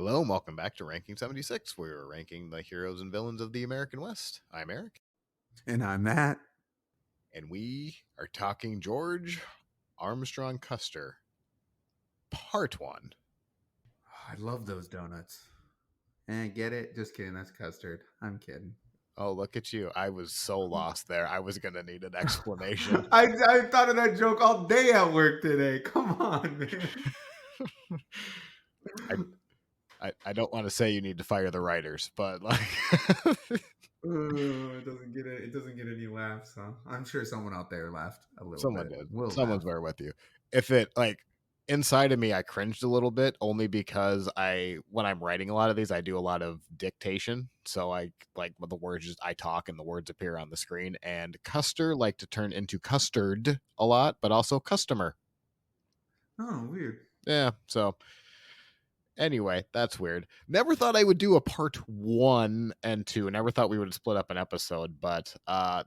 Hello and welcome back to Ranking 76. We're ranking the heroes and villains of the American West. I'm Eric. And I'm Matt. And we are talking George Armstrong Custer, Part 1. I love those donuts. And get it? Just kidding. That's custard. I'm kidding. Oh, look at you. I was so lost there. I was going to need an explanation. I thought of that joke all day at work today. Come on, man. I don't want to say you need to fire the writers, but like... It doesn't get any laughs, huh? I'm sure someone out there laughed a little Someone bit. did. Someone's there with you. If it, like... Inside of me, I cringed a little bit only because when I'm writing a lot of these, I do a lot of dictation. So I like the words, I talk and the words appear on the screen. And Custer like to turn into custard a lot, but also customer. Oh, weird. Yeah. So anyway, that's weird. Never thought I would do a part 1 and 2. Never thought we would split up an episode, but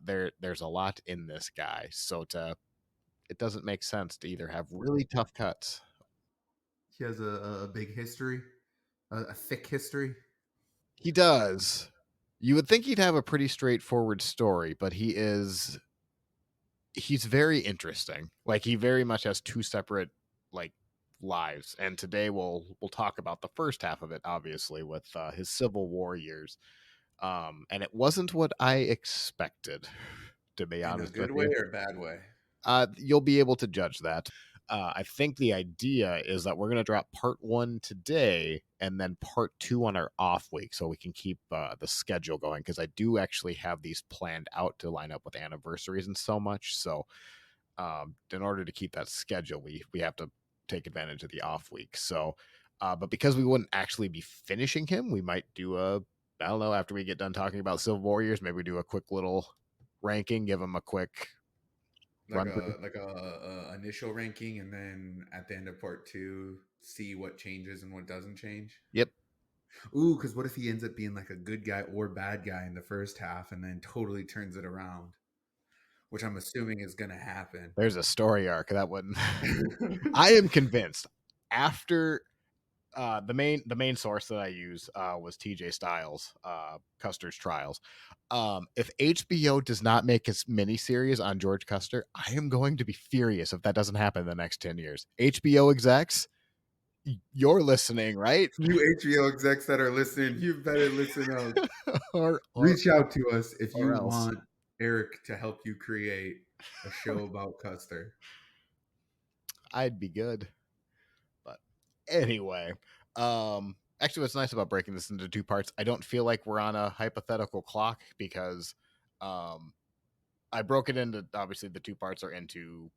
there's a lot in this guy. So it doesn't make sense to either have really tough cuts. He has a big history, a thick history. He does. You would think he'd have a pretty straightforward story, but he's very interesting. Like he very much has two separate like lives. And today we'll talk about the first half of it, obviously, with his Civil War years. And it wasn't what I expected, to be honest. In a good way or bad way? You'll be able to judge that. I think the idea is that we're going to drop part 1 today and then part 2 on our off week so we can keep the schedule going, because I do actually have these planned out to line up with anniversaries and so much. So in order to keep that schedule, we have to take advantage of the off week. So, but because we wouldn't actually be finishing him, we might do I don't know, after we get done talking about Civil Warriors, maybe do a quick little ranking, give him a quick like a initial ranking, and then at the end of part 2 see what changes and what doesn't change. Yep. Ooh, because what if he ends up being like a good guy or bad guy in the first half and then totally turns it around, which I'm assuming is going to happen. There's a story arc that wouldn't. I am convinced after the main source that I use was TJ Stiles, Custer's Trials. If HBO does not make its miniseries on George Custer, I am going to be furious if that doesn't happen in the next 10 years. HBO execs, you're listening, right? You HBO execs that are listening, you better listen up. or reach out to us if you want Eric to help you create a show about Custer. I'd be good. But anyway, actually what's nice about breaking this into 2 parts, I don't feel like we're on a hypothetical clock, because I broke it into, obviously the 2 parts are into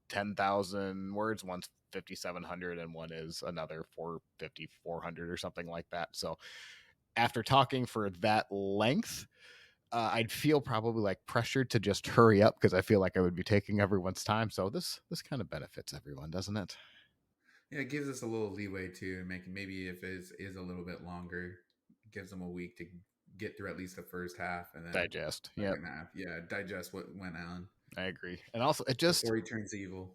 10,000 words. One's 5,700 and one is another 400 or something like that. So after talking for that length, I'd feel probably like pressured to just hurry up, because I feel like I would be taking everyone's time. So this kind of benefits everyone, doesn't it? Yeah, it gives us a little leeway too, making maybe if it is a little bit longer, gives them a week to get through at least the first half and then digest. Yeah, digest what went on. I agree. And also it just before he turns evil.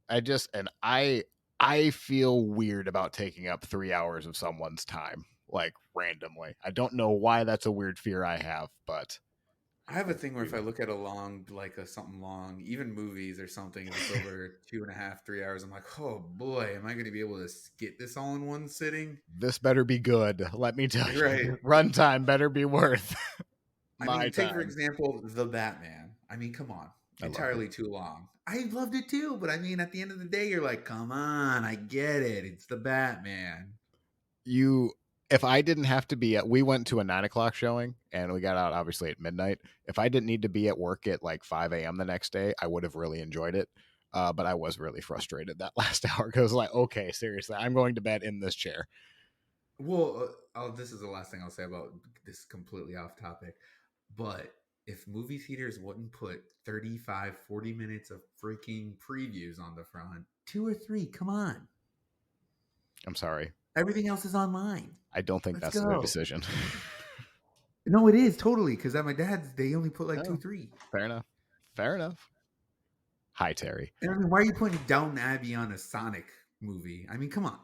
I feel weird about taking up 3 hours of someone's time, like randomly. I don't know why that's a weird fear I have, but I have a thing where if I look at something long, even movies or something, if it's over 2.5, 3 hours, I'm like, oh boy, am I going to be able to get this all in one sitting? This better be good. Let me tell you, right. Runtime better be worth my time. Take for example, The Batman. I mean, come on, entirely too long. I loved it too, but I mean, at the end of the day, you're like, come on, I get it. It's The Batman. If I didn't have to be we went to a 9:00 showing and we got out obviously at midnight. If I didn't need to be at work at like 5 a.m. the next day, I would have really enjoyed it. But I was really frustrated that last hour, because like, okay, seriously, I'm going to bed in this chair. Well, this is the last thing I'll say about this, completely off topic. But if movie theaters wouldn't put 35, 40 minutes of freaking previews on the front, 2 or 3, come on. I'm sorry. Everything else is online. I don't think that's the decision. No, it is totally, because at my dad's, they only put like 2, 3. Fair enough. Hi, Terry. And I mean, why are you putting Downton Abbey on a Sonic movie? I mean, come on.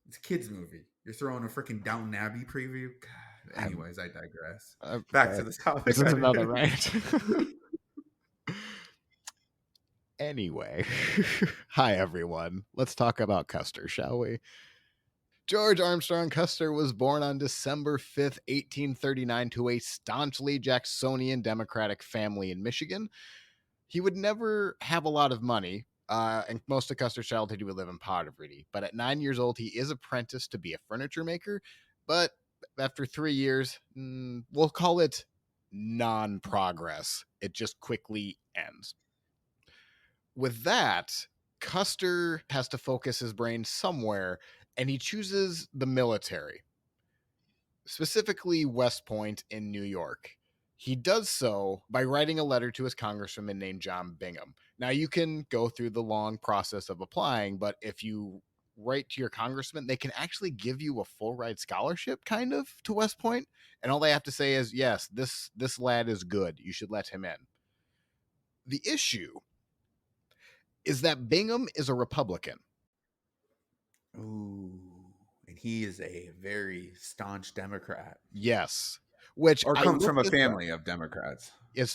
It's a kid's movie. You're throwing a freaking Downton Abbey preview. God. I'm, Anyways, I digress. I'm Back to sorry. the topic. This is another rant. Anyway, hi everyone. Let's talk about Custer, shall we? George Armstrong Custer was born on December 5th, 1839, to a staunchly Jacksonian Democratic family in Michigan. He would never have a lot of money, and most of Custer's childhood he would live in poverty. But at 9 years old, he is apprenticed to be a furniture maker. But after 3 years, we'll call it non-progress. It just quickly ends. With that, Custer has to focus his brain somewhere, and he chooses the military, specifically West Point in New York. He does so by writing a letter to his congressman named John Bingham. Now, you can go through the long process of applying, but if you write to your congressman, they can actually give you a full ride scholarship, kind of, to West Point. And all they have to say is, yes, this lad is good. You should let him in. The issue is that Bingham is a Republican. Ooh, and he is a very staunch Democrat. Yes, which Or I comes from looked a this up. family of Democrats. His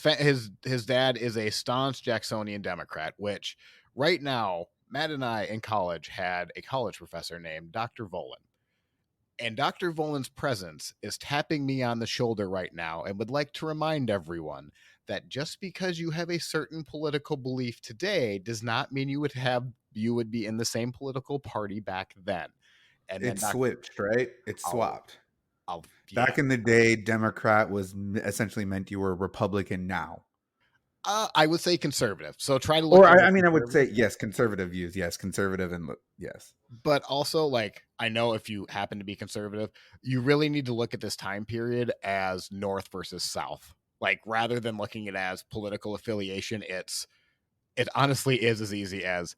dad is a staunch Jacksonian Democrat, which right now, Matt and I in college had a college professor named Dr. Volan. And Dr. Volan's presence is tapping me on the shoulder right now and would like to remind everyone that just because you have a certain political belief today does not mean you would be in the same political party back then. And then It switched, right? It I'll, swapped. yeah. Back in the day, Democrat was essentially meant you were a Republican now. I would say conservative. So try to look Or at I mean, I would say yes, conservative views, yes, conservative and yes. but also, like, I know if you happen to be conservative, you really need to look at this time period as North versus South. Like, rather than looking at it as political affiliation, it honestly is as easy as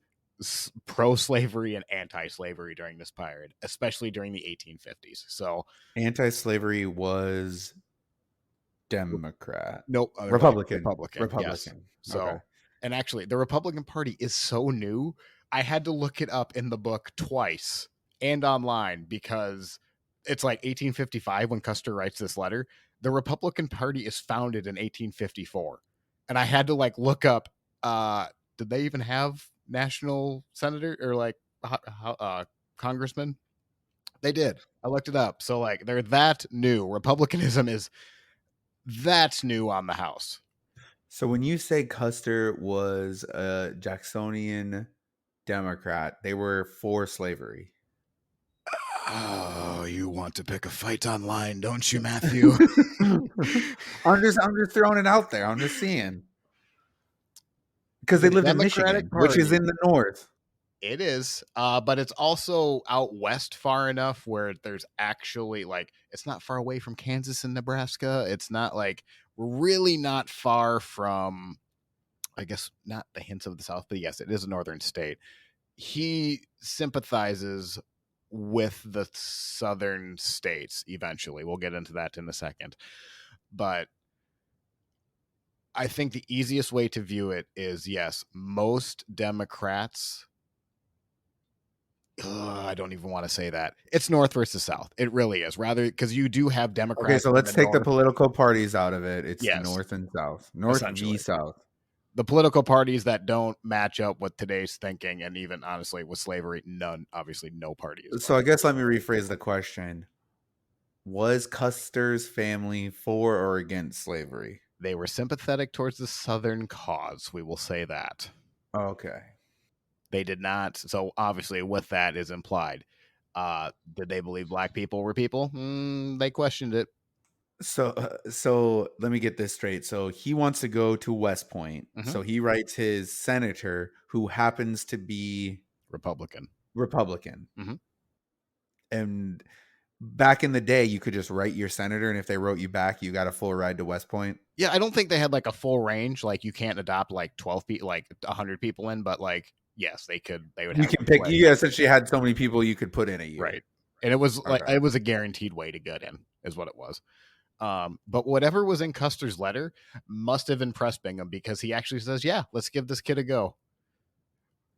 pro-slavery and anti-slavery during this period, especially during the 1850s. So Anti-slavery was Democrat. nope, Republican. Yes. Republican. So, Okay. and actually, the Republican Party is so new. I had to look it up in the book twice and online because it's like 1855 when Custer writes this letter. The Republican Party is founded in 1854, and I had to like look up. Did they even have national senator or like congressman? They did. I looked it up. So like they're that new. Republicanism is that's new on the House. So when you say Custer was a Jacksonian Democrat, they were for slavery. Oh, you want to pick a fight online, don't you, Matthew? I'm just throwing it out there. I'm just seeing. Because they The lived in Democratic Michigan, which is Party, in the north. it is, but it's also out west far enough where there's actually like it's not far away from Kansas and Nebraska. It's not like we're really not far from, I guess, not the hints of the South, but yes, it is a northern state. He sympathizes with the southern states eventually. We'll get into that in a second. But I think the easiest way to view it is yes, most Democrats. I don't even want to say that. It's North versus South. It really is. Rather, because you do have Democrats. Okay, so in let's the take the North. political parties out of it. It's Yes, North and South. North v essentially. South. The political parties that don't match up with today's thinking, and even honestly with slavery, obviously no party is. So I guess let me rephrase the question. Was Custer's family for or against slavery? They were sympathetic towards the Southern cause. We will say that. Okay. They did not. So obviously, with that is implied. Did they believe black people were people? They questioned it. So let me get this straight. So he wants to go to West Point. Mhm. So he writes his senator, who happens to be Republican. Republican. And back in the day, you could just write your senator, and if they wrote you back, you got a full ride to West Point. Yeah, I don't think they had like a full range. Like you can't adopt like 12 people, like 100 people in, but like yes, they could. They would. You have can pick. You essentially had so many people you could put in a year, right? And it was like Okay. it was a guaranteed way to get in, is what it was. But whatever was in Custer's letter must have impressed Bingham because he actually says, "Yeah, let's give this kid a go,"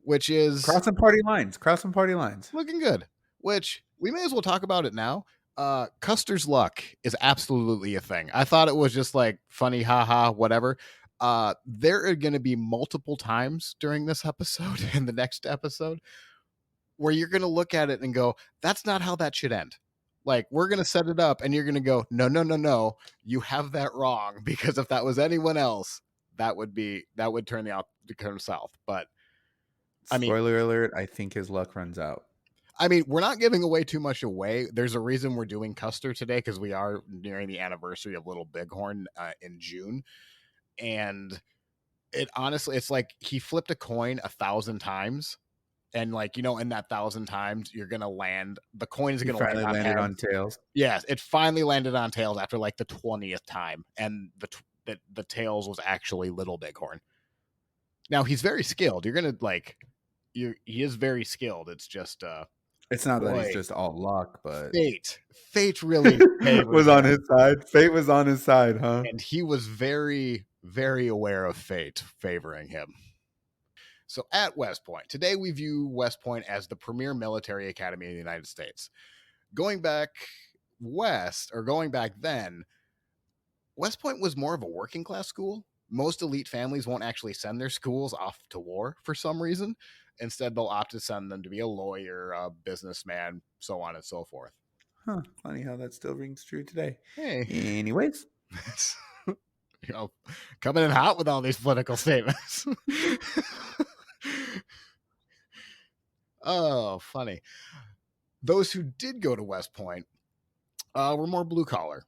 which is Crossing party lines. looking good. Which we may as well talk about it now. Custer's luck is absolutely a thing. I thought it was just like funny, haha, whatever. There are going to be multiple times during this episode and the next episode where you're going to look at it and go, that's not how that should end. Like, we're going to set it up and you're going to go, no, no, no, no, you have that wrong. Because if that was anyone else, that would turn the outcome south. But I mean, Spoiler alert, I think his luck runs out. we're not giving away too much away. There's a reason we're doing Custer today because we are nearing the anniversary of Little Bighorn in June. And it honestly, it's like he flipped a coin 1,000 times. And like, in that 1,000 times, you're going to land, the coin is He going to land finally on landed heads. on tails. Yes, it finally landed on tails after like the 20th time. And the tails was actually Little Bighorn. Now he's very skilled. You're going to like, he is very skilled. It's just, It's not that he's boy, just all luck, but fate really favored was on him. his side. Fate was on his side, huh? And he was very, very aware of fate favoring him. So at West Point, today we view West Point as the premier military academy in the United States. Going back then, West Point was more of a working class school. Most elite families won't actually send their schools off to war for some reason. Instead, they'll opt to send them to be a lawyer, a businessman, so on and so forth. Huh. Funny how that still rings true today. Hey. Anyways. Coming in hot with all these political statements. Oh, funny. Those who did go to West Point were more blue collar.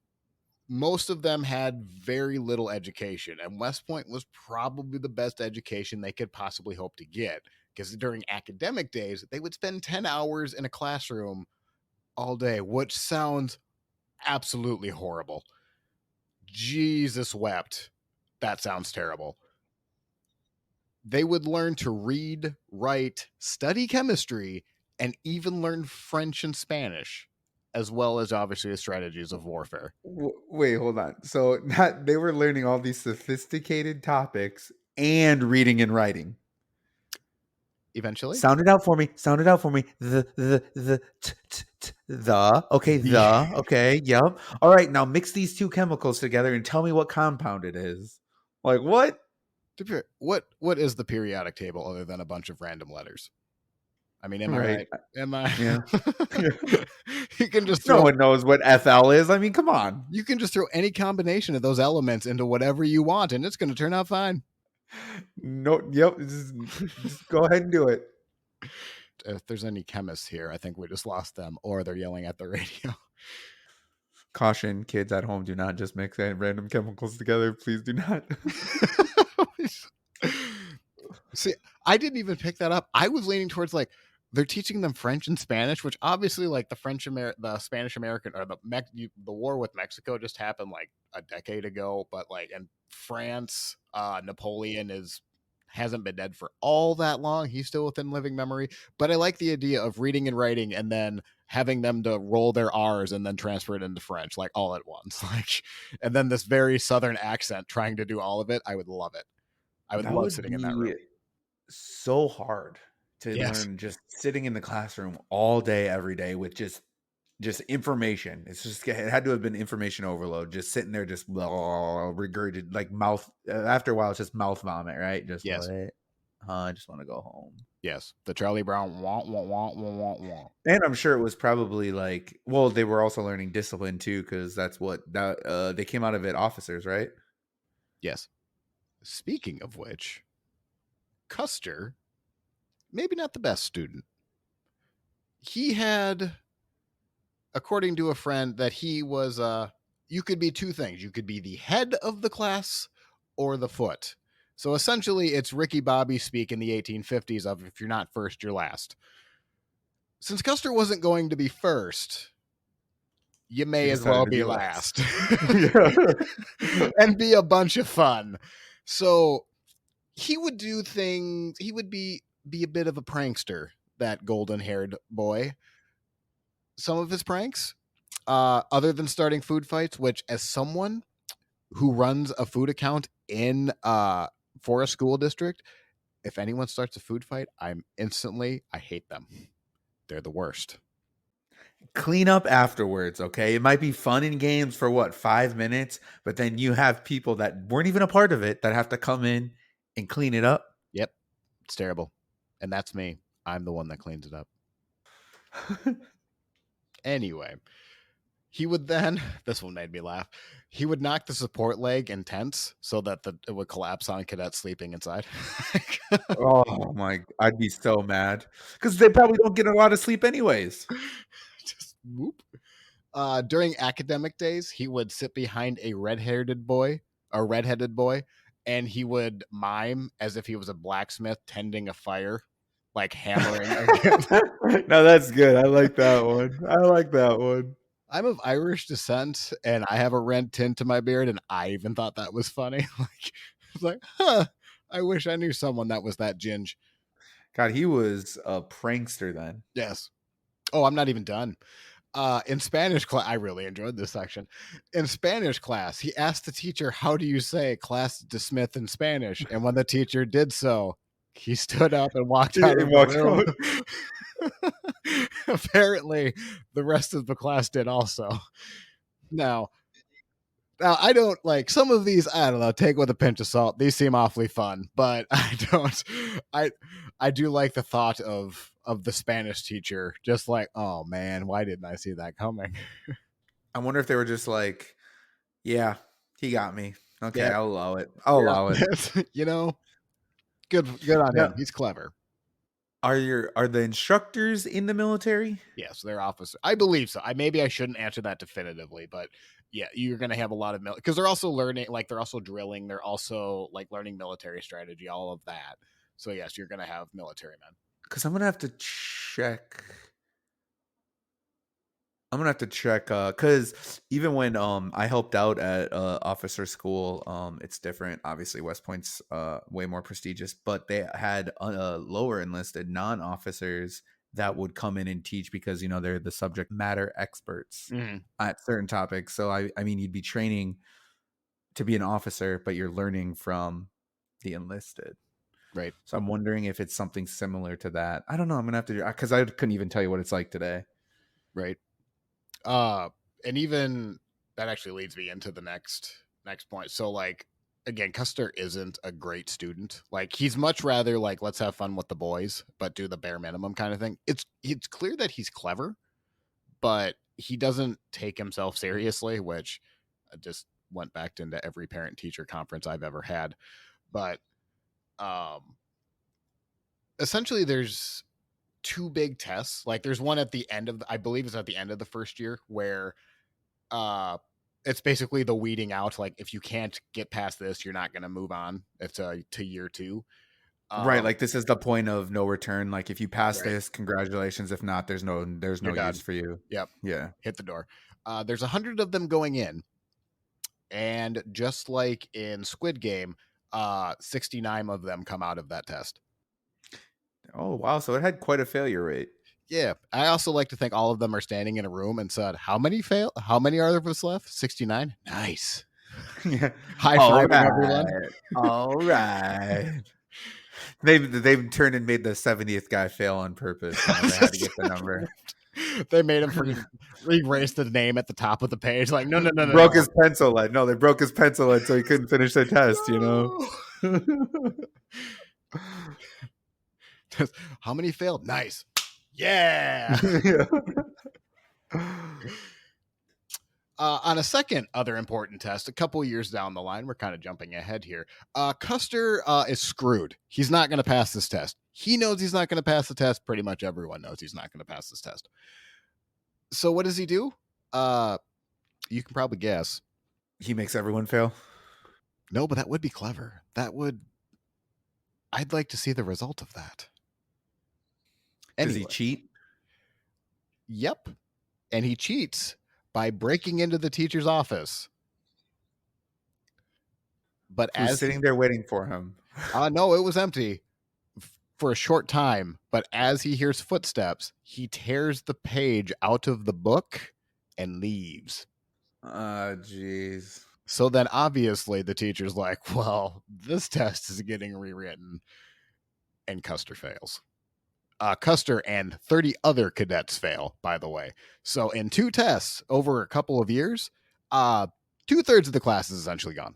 Most of them had very little education, and West Point was probably the best education they could possibly hope to get, because during academic days, they would spend 10 hours in a classroom all day, which sounds absolutely horrible. Jesus wept. That sounds terrible. They would learn to read, write, study chemistry, and even learn French and Spanish, as well as obviously the strategies of warfare. Wait, hold on. So they were learning all these sophisticated topics and reading and writing. Eventually, Sound it out for me. Okay, yep. All right, now mix these two chemicals together and tell me what compound it is. Like what? What is the periodic table other than a bunch of random letters? I mean, am I right? Am I? Yeah. You can just no one knows what FL is. I mean, come on. You can just throw any combination of those elements into whatever you want, and it's going to turn out fine. No, yep. Just go ahead and do it. If there's any chemists here, I think we just lost them, or they're yelling at the radio. Caution, kids at home, do not just mix random chemicals together. Please do not. See, I didn't even pick that up. I was leaning towards like they're teaching them French and Spanish, which obviously like the Spanish American or the war with Mexico just happened like a decade ago, but like in France, Napoleon hasn't been dead for all that long. He's still within living memory. But I like the idea of reading and writing and then having them to roll their R's and then transfer it into French, like all at once. Like, and then this very Southern accent trying to do all of it. I would love it. I would love sitting in that room. So hard to learn just sitting in the classroom all day, every day with just information. It had to have been information overload. Just sitting there, just regurgitated like mouth. After a while, it's just mouth vomit, right? Just I just want to go home. Yes, the Charlie Brown wah wah wah wah wah wah. And I'm sure it was probably like, well, they were also learning discipline too, because that's what they came out of it officers, right? Yes. Speaking of which, Custer, maybe not the best student. He had, according to a friend, that he was you could be two things. You could be the head of the class or the foot. So essentially it's Ricky Bobby speak in the 1850s of if you're not first, you're last. Since Custer wasn't going to be first, you may as well be last. And be a bunch of fun. So he would do things, he would be a bit of a prankster, that golden-haired boy. Some of his pranks, other than starting food fights, which as someone who runs a food account in for a school district, if anyone starts a food fight, I hate them. They're the worst. clean up afterwards, okay? It might be fun in games for what, 5 minutes, but then you have people that weren't even a part of it that have to come in and clean it up. Yep, it's terrible. And that's me. I'm the one that cleans it up. Anyway, he would then, this one made me laugh. He would knock the support leg in tents so that it would collapse on cadets sleeping inside. Oh my, I'd be so mad because they probably don't get a lot of sleep anyways. Just whoop. During academic days, he would sit behind a redheaded boy, and he would mime as if he was a blacksmith tending a fire, like hammering again. No, that's good. I like that one. I like that one. I'm of Irish descent, and I have a red tint to my beard, and I even thought that was funny. Like, huh? I wish I knew someone that was that ginge. God, he was a prankster then. Yes. Oh, I'm not even done. In Spanish class, I really enjoyed this section. In Spanish class, he asked the teacher, "How do you say class dismissed in Spanish?" And when the teacher did so, he stood up and walked out He of the walked room. out. Apparently, the rest of the class did also. Now, I don't like some of these. I don't know. Take with a pinch of salt. These seem awfully fun, but I don't. I I do like the thought of the Spanish teacher, just like, oh man, why didn't I see that coming? I wonder if they were just like, yeah, he got me. Okay, Yeah, I'll allow it. I'll allow it. you know, good on Now, him. He's clever. are the instructors in the military? Yes, they're officer. I believe so. Maybe I shouldn't answer that definitively, but yeah, you're gonna have a lot of because they're also learning, like they're also drilling, they're also like learning military strategy, all of that. So yes, you're gonna have military men. Because I'm gonna have to check. I'm gonna have to check because even when I helped out at officer school, it's different. Obviously, West Point's way more prestigious, but they had lower enlisted non-officers that would come in and teach because they're the subject matter experts Mm-hmm. at certain topics. So I mean, you'd be training to be an officer, but you're learning from the enlisted. Right, So I'm wondering if it's something similar to that. I don't know. I'm gonna have to because I couldn't even tell you what it's like today. right. Uh, and even that actually leads me into the next point. So like again, Custer isn't a great student. Like he's much rather like let's have fun with the boys, but do the bare minimum kind of thing. It's clear that he's clever, but he doesn't take himself seriously, which I just went back into every parent teacher conference I've ever had. But um essentially there's two big tests. Like there's one at the end of I believe it's at the end of the first year where uh it's basically the weeding out, like if you can't get past this you're not going to move on. It's to year 2. Right, um like this is the point of no return. Like if you pass right, this, congratulations. If not, there's you're no use done. for you. Yep, Yeah. hit the door. There's 100 of them going in, and just like in Squid Game, 69 of them come out of that test. Oh wow, so it had quite a failure rate. Yeah, I also like to think all of them are standing in a room and said, "How many fail? How many are there of us left? 69. Nice." Yeah. High All fiving everyone. right. All right. They've turned and made the 70th guy fail on purpose. They had to get the number. They made him freaking erase the name at the top of the page. Like, no, no, no, no, Broke no. his pencil lead. No, they broke his pencil lead so he couldn't finish the test, No. How many failed? Nice. Yeah. On a second other important test, a couple years down the line, we're kind of jumping ahead here. Custer is screwed. He's not going to pass this test. He knows he's not going to pass the test. Pretty much everyone knows he's not going to pass this test. So what does he do? You can probably guess. He makes everyone fail. No, but that would be clever. That would. I'd like to see the result of that. Does he Anyway, cheat? yep. And he cheats by breaking into the teacher's office. But Who's as sitting there waiting for him? no, it was empty for a short time. But as he hears footsteps, he tears the page out of the book and leaves. Jeez. So then obviously the teacher's like, well, this test is getting rewritten. And Custer fails. Custer and 30 other cadets fail, by the way. So in 2 tests over a couple of years, 2/3 of the class is essentially gone.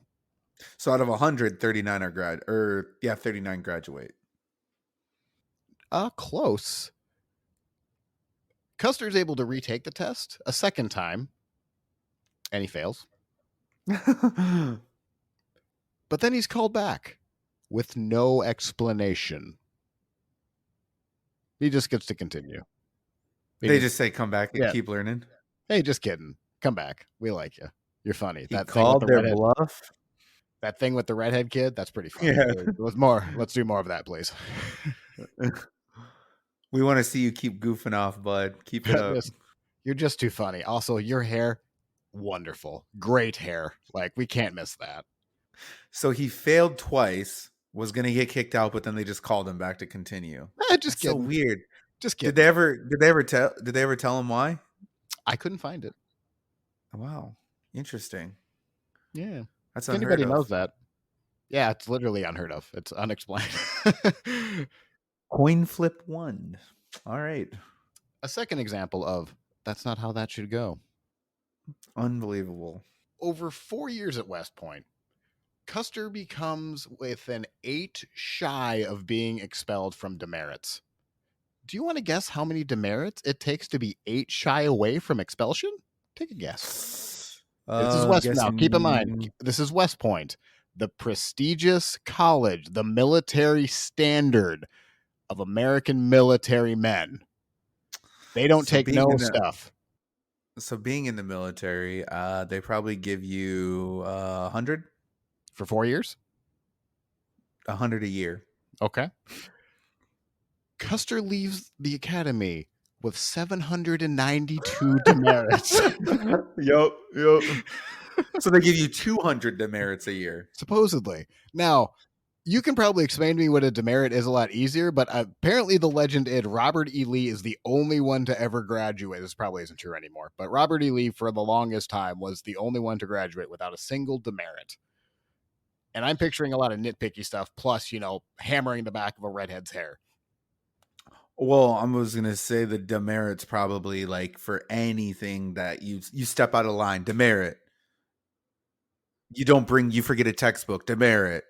So out of 100, 39 are 39 graduate. Close. Custer's able to retake the test a second time, and he fails. But then he's called back with no explanation. He just gets to continue. They just say come back and Yeah. keep learning. Hey, just kidding. Come back. We like you. You're funny. He That thing with called the their redhead. bluff. That thing with the redhead kid. That's pretty funny. Yeah. Let's do more of that, please. We want to see you keep goofing off, bud. Keep it up. You're just too funny. Also, your hair, wonderful. Great hair. Like, we can't miss that. So he failed twice, was going to get kicked out, but then they just called him back to continue. Just so weird. Just kidding. Did they ever tell him why? I couldn't find it. Wow. Interesting. Yeah. That's if unheard anybody of. knows that. Yeah, it's literally unheard of. It's unexplained. Coin flip 1. All right. A second example of that's not how that should go. Unbelievable. Over 4 years at West Point, Custer becomes within 8 shy of being expelled from demerits. Do you want to guess how many demerits it takes to be 8 shy away from expulsion? Take a guess. This is West. Now, keep in mind, this is West Point, the prestigious college, the military standard of American military men. They don't take no stuff. So being in the military, they probably give you 100 for 4 years. 100 a year. Okay. Custer leaves the academy with 792 demerits. Yep. So they give you 200 demerits a year. Supposedly. Now, you can probably explain to me what a demerit is a lot easier, but apparently the legend is Robert E. Lee is the only one to ever graduate. This probably isn't true anymore, but Robert E. Lee for the longest time was the only one to graduate without a single demerit. And I'm picturing a lot of nitpicky stuff, plus, hammering the back of a redhead's hair. Well, I was going to say the demerit's probably like for anything that you step out of line, demerit. You forget a textbook, demerit.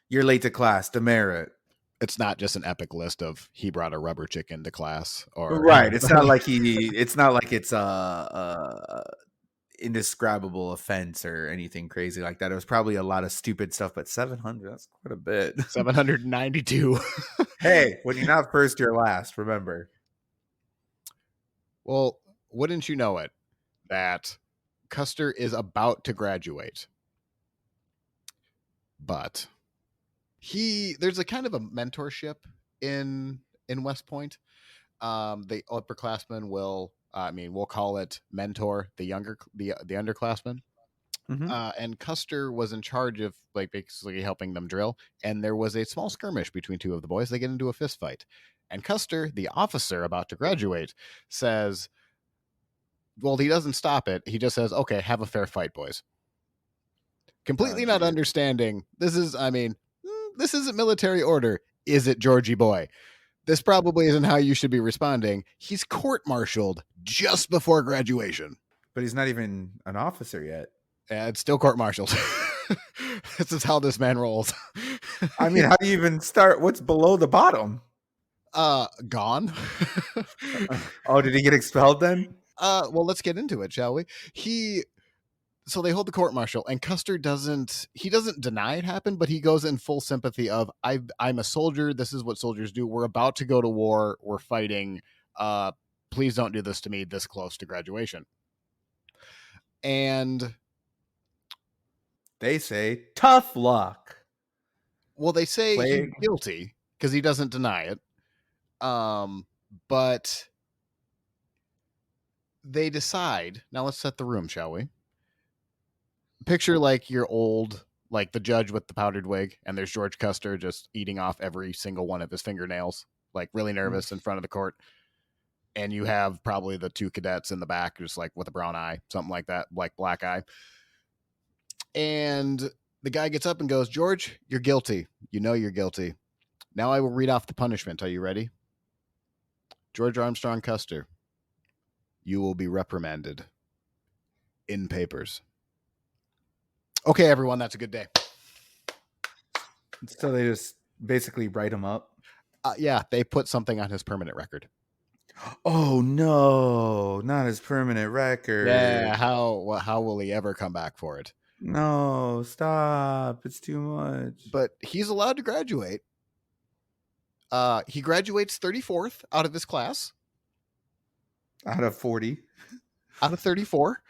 You're late to class, demerit. It's not just an epic list of he brought a rubber chicken to class, or right. It's not like it's a indescribable offense or anything crazy like that. It was probably a lot of stupid stuff, but 700, that's quite a bit. 792. Hey, when you're not first, you're last, remember. Well, wouldn't you know it, that Custer is about to graduate. But there's a kind of a mentorship in West Point. The upperclassmen we'll call it mentor the underclassmen. Mm-hmm. And Custer was in charge of basically helping them drill. And there was a small skirmish between two of the boys. They get into a fist fight. And Custer, the officer about to graduate, says, well, he doesn't stop it. He just says, okay, have a fair fight, boys. Completely not understanding. This isn't military order. Is it, Georgie boy? This probably isn't how you should be responding. He's court-martialed just before graduation. But he's not even an officer yet. Yeah, it's still court-martialed. This is how this man rolls. I mean, how do you even start? What's below the bottom? Gone. Oh, did he get expelled then? Well, let's get into it, shall we? So they hold the court-martial, and Custer doesn't deny it happened, but he goes in full sympathy of, I'm a soldier. This is what soldiers do. We're about to go to war. We're fighting. Please don't do this to me this close to graduation. And they say, tough luck. Well, they say he's guilty because he doesn't deny it. But they decide, now let's set the room, shall we? Picture like your old, like the judge with the powdered wig, and there's George Custer just eating off every single one of his fingernails, like really nervous in front of the court. And you have probably the two cadets in the back, just like with a brown eye, something like that, like black eye. And the guy gets up and goes, George, you're guilty. You know you're guilty. Now I will read off the punishment. Are you ready? George Armstrong Custer, you will be reprimanded in papers. Okay, everyone, that's a good day. So they just basically write him up. Yeah, they put something on his permanent record. Oh no, not his permanent Yeah, record. how will he ever come back for it? No, stop. It's too much. But he's allowed to graduate. He graduates 34th out of his class, Out of 40. out of 34.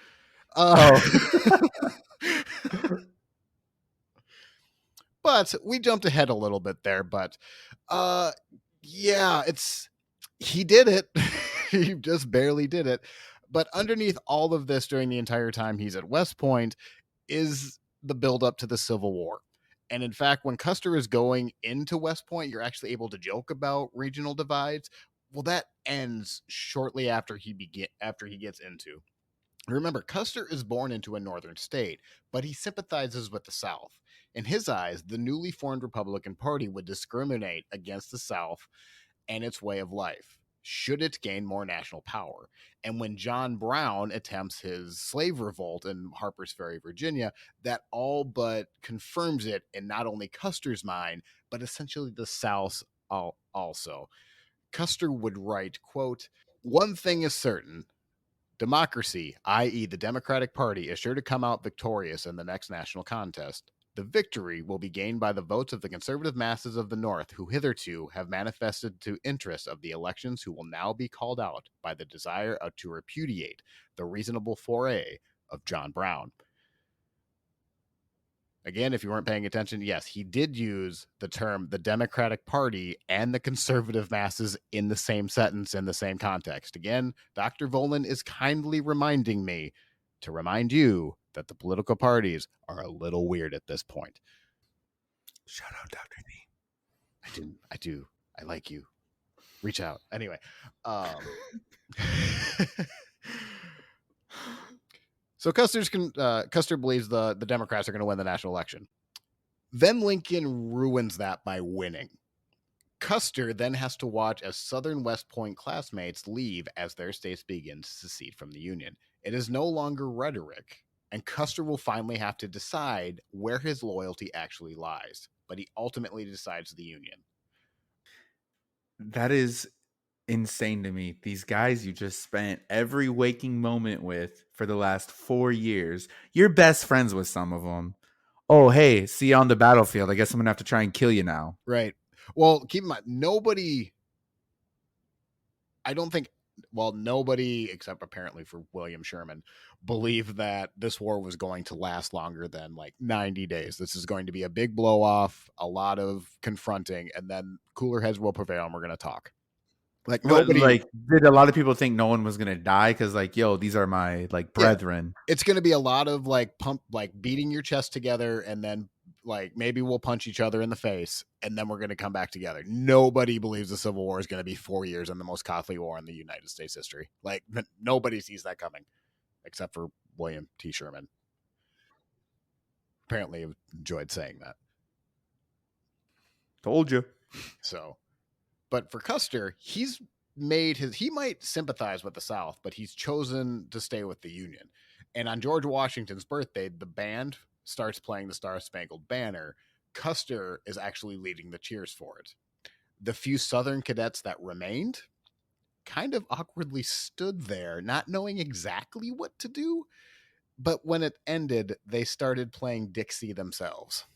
Oh. But we jumped ahead a little bit there. But yeah, he did it. He just barely did it. But underneath all of this, during the entire time he's at West Point, is the buildup to the Civil War. And in fact, when Custer is going into West Point, you're actually able to joke about regional divides. Well, that ends shortly after he gets into. Remember, Custer is born into a northern state, but he sympathizes with the South. In his eyes, the newly formed Republican Party would discriminate against the South and its way of life, should it gain more national power. And when John Brown attempts his slave revolt in Harper's Ferry, Virginia, that all but confirms it in not only Custer's mind, but essentially the South's also. Custer would write, quote, "One thing is certain. Democracy, i.e., the Democratic Party, is sure to come out victorious in the next national contest. The victory will be gained by the votes of the conservative masses of the North, who hitherto have manifested to interest of the elections, who will now be called out by the desire to repudiate the reasonable foray of John Brown." Again, if you weren't paying attention, yes, he did use the term the Democratic Party and the conservative masses in the same sentence, in the same context. Again, Dr. Volan is kindly reminding me to remind you that the political parties are a little weird at this point. Shout out, Dr. D. I do. I like you. Reach out. Anyway. So Custer believes the Democrats are going to win the national election. Then Lincoln ruins that by winning. Custer then has to watch as Southern West Point classmates leave as their states begin to secede from the Union. It is no longer rhetoric, and Custer will finally have to decide where his loyalty actually lies. But he ultimately decides the Union. That is insane to me. These guys you just spent every waking moment with for the last 4 years. You're best friends with some of them. Oh, hey, see you on the battlefield. I guess I'm going to have to try and kill you now. Right. Well, keep in mind, nobody except apparently for William Sherman believed that this war was going to last longer than like 90 days. This is going to be a big blow off, a lot of confronting, and then cooler heads will prevail and we're going to talk. Like What, nobody, like, did a lot of people think no one was going to die? Because, like, yo, these are my, like, yeah, brethren. it's going to be a lot of like beating your chest together, and then like maybe we'll punch each other in the face, and then we're going to come back together. Nobody believes the Civil War is going to be 4 years and the most costly war in the United States history. Like nobody sees that coming, except for William T. Sherman. Apparently, enjoyed saying that. Told you. So, but for Custer, he might sympathize with the South, but he's chosen to stay with the Union. And on George Washington's birthday, the band starts playing the Star Spangled Banner. Custer is actually leading the cheers for it. The few Southern cadets that remained kind of awkwardly stood there, not knowing exactly what to do. But when it ended, they started playing Dixie themselves.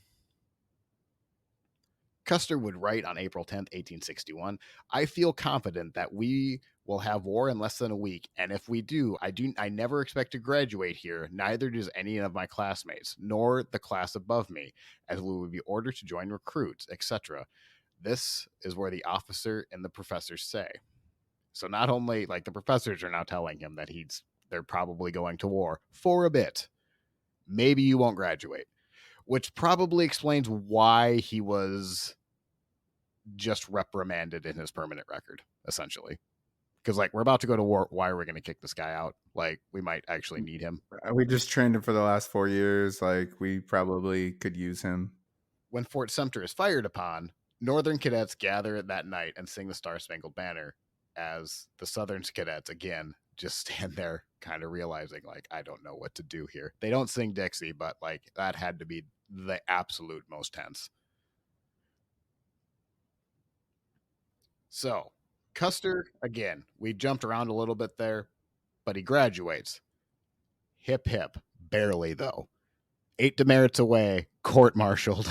Custer would write on April 10th, 1861, "I feel confident that we will have war in less than a week, and if we do, I never expect to graduate here, neither does any of my classmates, nor the class above me, as we will be ordered to join recruits, etc." This is where the officer and the professors say. So not only like the professors are now telling him that they're probably going to war for a bit. Maybe you won't graduate, which probably explains why he was just reprimanded in his permanent record, essentially. Because like we're about to go to war, why are we going to kick this guy out? Like we might actually need him. We just trained him for the last 4 years. Like, we probably could use him. When Fort Sumter is fired upon, Northern cadets gather that night and sing the Star Spangled Banner. as the Southern cadets again just stand there kind of realizing like, I don't know what to do here. They don't sing Dixie, but like that had to be the absolute most tense. So Custer, again, we jumped around a little bit there, but he graduates. Hip hip, barely though. 8 demerits away, court-martialed,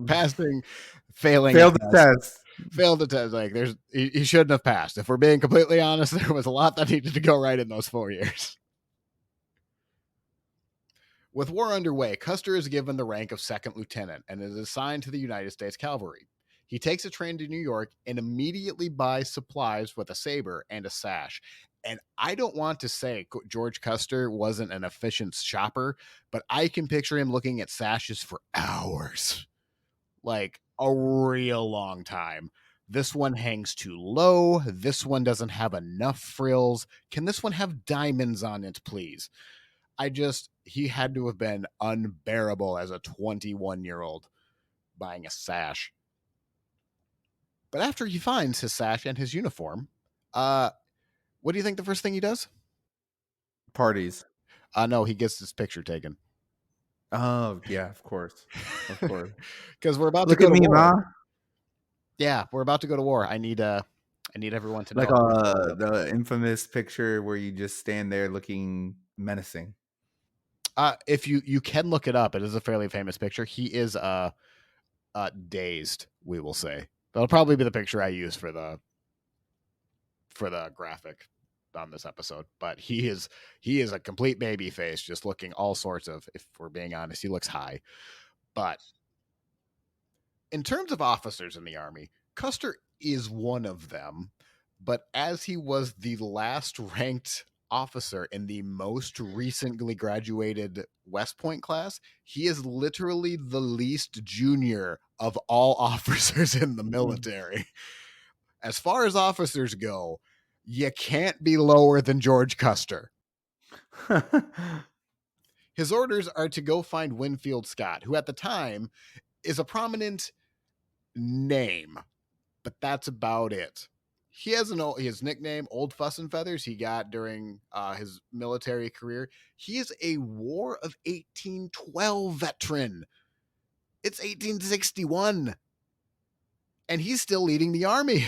passing, failing a Failed the test, test. failed the test. Like he shouldn't have passed. If we're being completely honest, there was a lot that needed to go right in those 4 years. With war underway, Custer is given the rank of second lieutenant and is assigned to the United States Cavalry. He takes a train to New York and immediately buys supplies with a saber and a sash. And I don't want to say George Custer wasn't an efficient shopper, but I can picture him looking at sashes for hours, like a real long time. This one hangs too low. This one doesn't have enough frills. Can this one have diamonds on it, please? He had to have been unbearable as a 21-year-old buying a sash. But after he finds his sash and his uniform, what do you think the first thing he does? Parties. No, he gets his picture taken. Oh, yeah, of course. Of course. Because we're about Look to go at to me, war. Ma. Yeah, we're about to go to war. I need everyone to know Like who's rolling up. the infamous picture where you just stand there looking menacing. If you can look it up, it is a fairly famous picture. He is dazed, we will say. That'll probably be the picture I use for the graphic on this episode. But he is a complete baby face, just looking all sorts of, if we're being honest, he looks high. But in terms of officers in the Army, Custer is one of them. But as he was the last ranked officer in the most recently graduated West Point class, he is literally the least junior of all officers in the military. As far as officers go, you can't be lower than George Custer. His orders are to go find Winfield Scott, who at the time is a prominent name, but that's about it. He has his nickname, Old Fuss and Feathers, he got during his military career. He is a War of 1812 veteran. It's 1861, and he's still leading the army.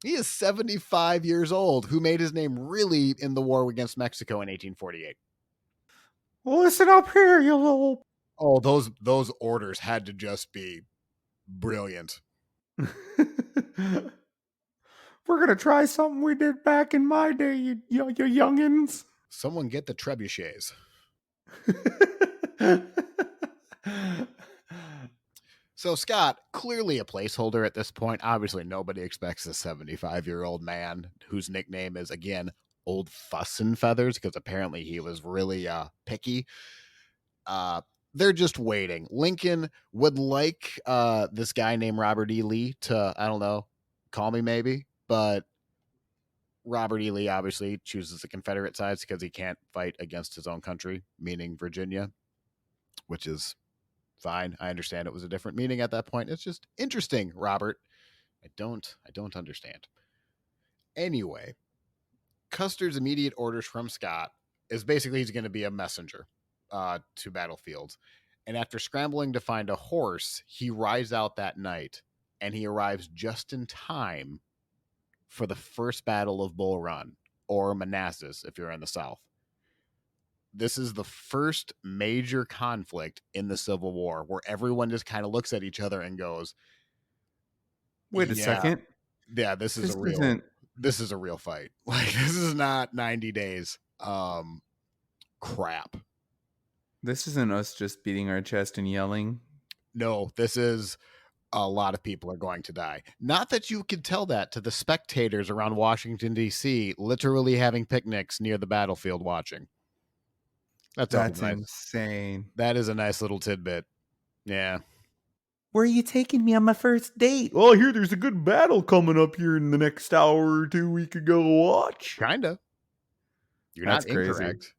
He is 75 years old, who made his name really in the war against Mexico in 1848. Listen up here, you little. Oh, those orders had to just be brilliant. We're gonna try something we did back in my day, you youngins. Someone get the trebuchets. So Scott, clearly a placeholder at this point. Obviously, nobody expects a 75-year-old man whose nickname is, again, Old Fuss and Feathers, because apparently he was really picky. They're just waiting. Lincoln would like this guy named Robert E. Lee to, I don't know, call me maybe, but Robert E. Lee obviously chooses the Confederate sides because he can't fight against his own country, meaning Virginia, which is fine. I understand it was a different meaning at that point. It's just interesting, Robert. I don't understand. Anyway, Custer's immediate orders from Scott is basically he's going to be a messenger to battlefields. And after scrambling to find a horse, he rides out that night and he arrives just in time for the first battle of Bull Run, or Manassas if you're in the South. This is the first major conflict in the Civil War where everyone just kind of looks at each other and goes, Wait a second. Yeah, this is a real fight. Like, this is not 90 days. Crap. This isn't us just beating our chest and yelling. No, this is a lot of people are going to die. Not that you could tell that to the spectators around Washington, D.C., literally having picnics near the battlefield watching. That's That's nice. insane. That is a nice little tidbit. Yeah. Where are you taking me on my first date? Well, I hear there's a good battle coming up here in the next hour or two we could go watch. Kinda. You're That's not incorrect.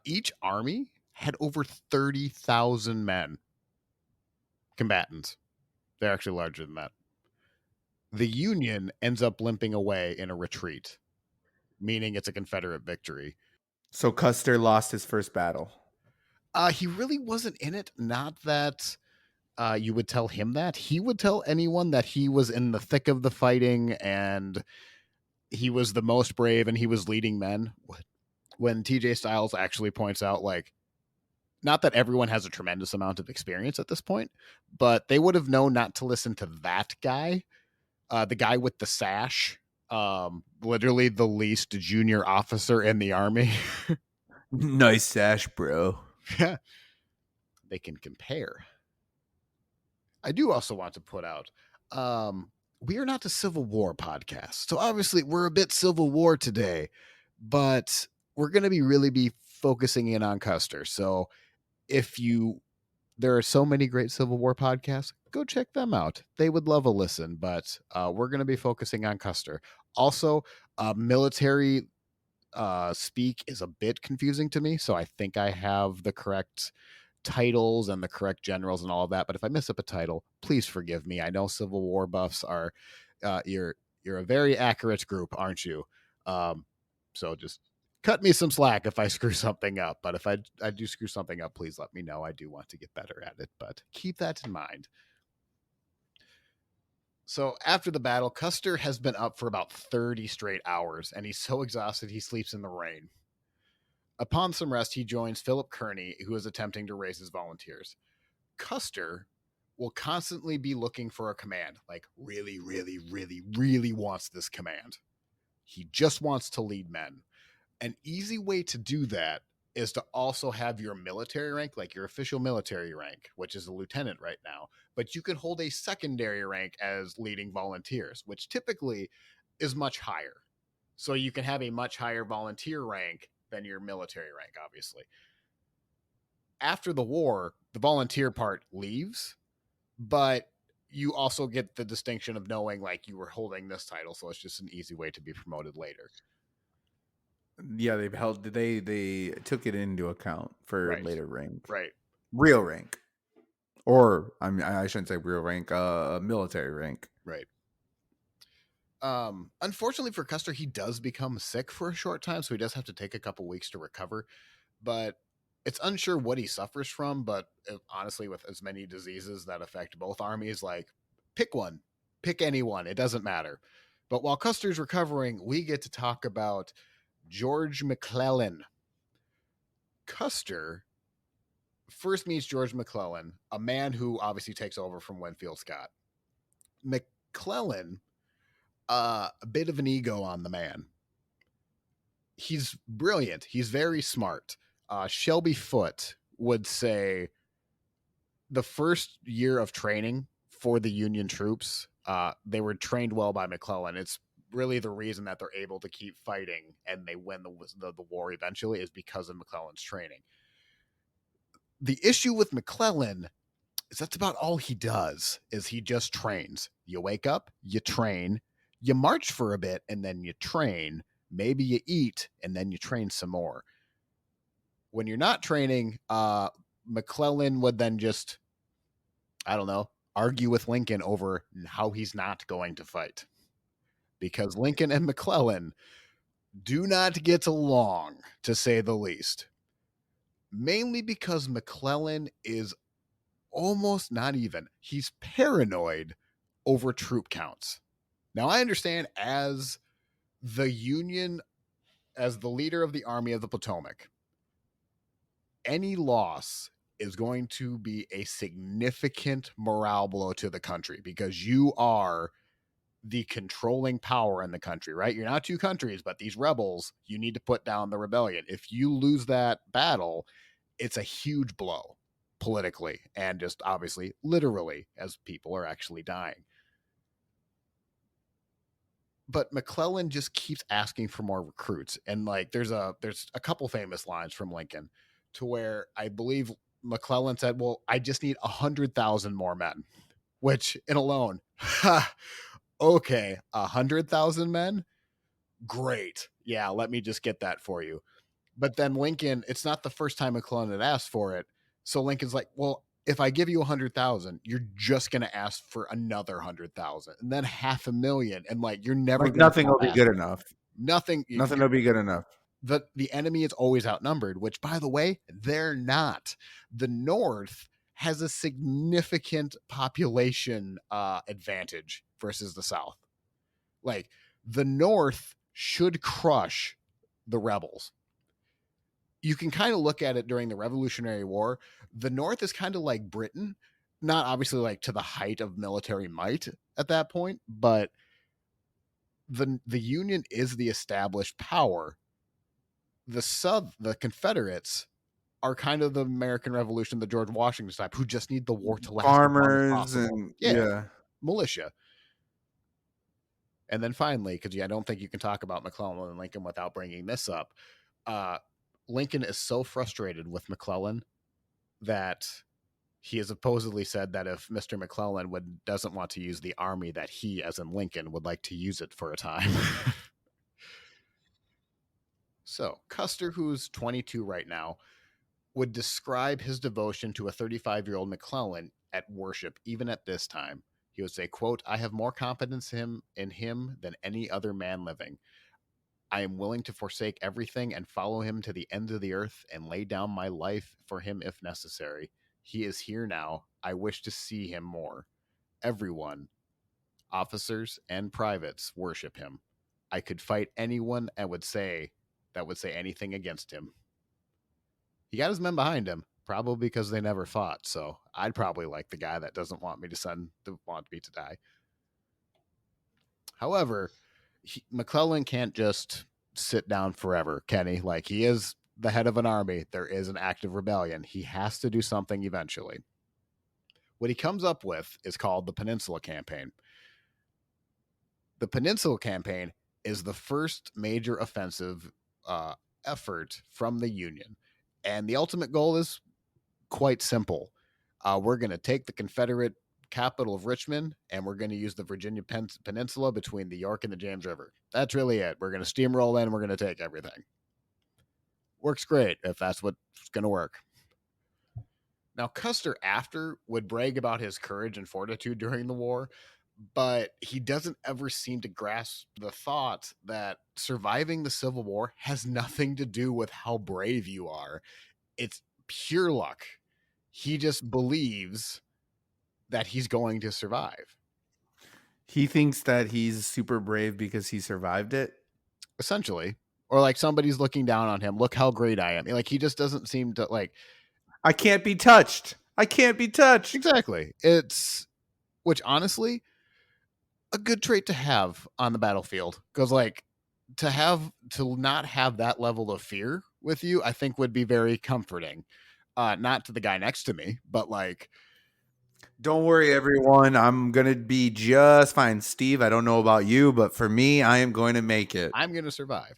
Each army had over 30,000 men. Combatants. They're actually larger than that. The Union ends up limping away in a retreat, meaning it's a Confederate victory. So Custer lost his first battle. He really wasn't in it. Not that you would tell him that. He would tell anyone that he was in the thick of the fighting and he was the most brave and he was leading men. When TJ Stiles actually points out, like, not that everyone has a tremendous amount of experience at this point, but they would have known not to listen to that guy, the guy with the sash, literally the least junior officer in the army. Nice sash, bro. They can compare. I do also want to put out, we are not a Civil War podcast. So obviously we're a bit Civil War today, but we're going to be focusing in on Custer. So if you, there are so many great Civil War podcasts, go check them out. They would love a listen, but we're going to be focusing on Custer. Also, military speak is a bit confusing to me. So I think I have the correct titles and the correct generals and all of that. But if I mess up a title, please forgive me. I know Civil War buffs are you're a very accurate group, aren't you? So just cut me some slack if I screw something up. But if I do screw something up, please let me know. I do want to get better at it, but keep that in mind. So after the battle, Custer has been up for about 30 straight hours, and he's so exhausted he sleeps in the rain. Upon some rest, he joins Philip Kearny, who is attempting to raise his volunteers. Custer will constantly be looking for a command, like really, really, really, really wants this command. He just wants to lead men. An easy way to do that is to also have your military rank, like your official military rank, which is a lieutenant right now, but you can hold a secondary rank as leading volunteers, which typically is much higher. So you can have a much higher volunteer rank than your military rank, obviously. After the war, the volunteer part leaves, but you also get the distinction of knowing like you were holding this title, so it's just an easy way to be promoted later. Yeah, they took it into account for Right. later rank. Right. Real rank. Or I shouldn't say real rank, military rank. Right. Unfortunately for Custer, he does become sick for a short time, so he does have to take a couple weeks to recover. But it's unsure what he suffers from. But honestly, with as many diseases that affect both armies, like pick one, pick anyone, it doesn't matter. But while Custer's recovering, we get to talk about George McClellan. Custer first meets George McClellan, a man who obviously takes over from Winfield Scott. McClellan, a bit of an ego on the man. He's brilliant. He's very smart. Shelby Foote would say the first year of training for the Union troops, they were trained well by McClellan. It's really the reason that they're able to keep fighting and they win the war eventually is because of McClellan's training. The issue with McClellan is that's about all he does is he just trains. You wake up, you train, you march for a bit, and then you train. Maybe you eat, and then you train some more. When you're not training, McClellan would then just, I don't know, argue with Lincoln over how he's not going to fight. Because Lincoln and McClellan do not get along, to say the least. Mainly because McClellan is almost not even, he's paranoid over troop counts. Now, I understand as the Union, as the leader of the Army of the Potomac, any loss is going to be a significant morale blow to the country because you are the controlling power in the country, right? You're not two countries, but these rebels, you need to put down the rebellion. If you lose that battle, it's a huge blow politically and just obviously literally as people are actually dying. But McClellan just keeps asking for more recruits. And like there's a couple famous lines from Lincoln to where I believe McClellan said, well, I just need 100,000 more men, which in alone, okay, 100,000 men? Great. Yeah, let me just get that for you. But then Lincoln, it's not the first time McClellan had asked for it. So Lincoln's like, well, if I give you 100,000, you're just going to ask for another 100,000 and then 500,000. And like, you're never Like going to nothing stop will be good asking. enough. Nothing. Nothing will be good enough. The enemy is always outnumbered, which, by the way, they're not. The North has a significant population advantage versus the South. Like, the North should crush the rebels. You can kind of look at it during the Revolutionary War. The North is kind of like Britain, not obviously like to the height of military might at that point, but the Union is the established power. The Confederates are kind of the American Revolution, the George Washington type, who just need the war to last as long as Farmers possible. and Yeah, militia. And then finally, because I don't think you can talk about McClellan and Lincoln without bringing this up, Lincoln is so frustrated with McClellan that he has supposedly said that if Mr. McClellan doesn't want to use the army, that he, as in Lincoln, would like to use it for a time. So Custer, who's 22 right now, would describe his devotion to a 35-year-old McClellan at worship, even at this time. He would say, quote, "I have more confidence in him than any other man living. I am willing to forsake everything and follow him to the ends of the earth and lay down my life for him if necessary. He is here now. I wish to see him more. Everyone, officers and privates, worship him. I could fight anyone and would say anything against him." He got his men behind him, probably because they never fought. So I'd probably like the guy that doesn't want me to die. However, McClellan can't just sit down forever, Kenny. Like, he is the head of an army. There is an active rebellion. He has to do something eventually. What he comes up with is called the Peninsula Campaign. The Peninsula Campaign is the first major offensive effort from the Union. And the ultimate goal is quite simple. We're going to take the Confederate capital of Richmond, and we're going to use the Virginia Peninsula between the York and the James River. That's really it. We're going to steamroll in. We're going to take everything. Works great if that's what's going to work. Now, Custer after would brag about his courage and fortitude during the war, but he doesn't ever seem to grasp the thought that surviving the Civil War has nothing to do with how brave you are. It's pure luck. He just believes that he's going to survive. He thinks that he's super brave because he survived it. Essentially. Or like somebody's looking down on him. Look how great I am. Like, he just doesn't seem to like. I can't be touched. I can't be touched. Exactly. Which honestly, a good trait to have on the battlefield. Because like to not have that level of fear with you, I think would be very comforting. Not to the guy next to me, but like, don't worry, everyone. I'm going to be just fine. Steve, I don't know about you, but for me, I am going to make it. I'm going to survive.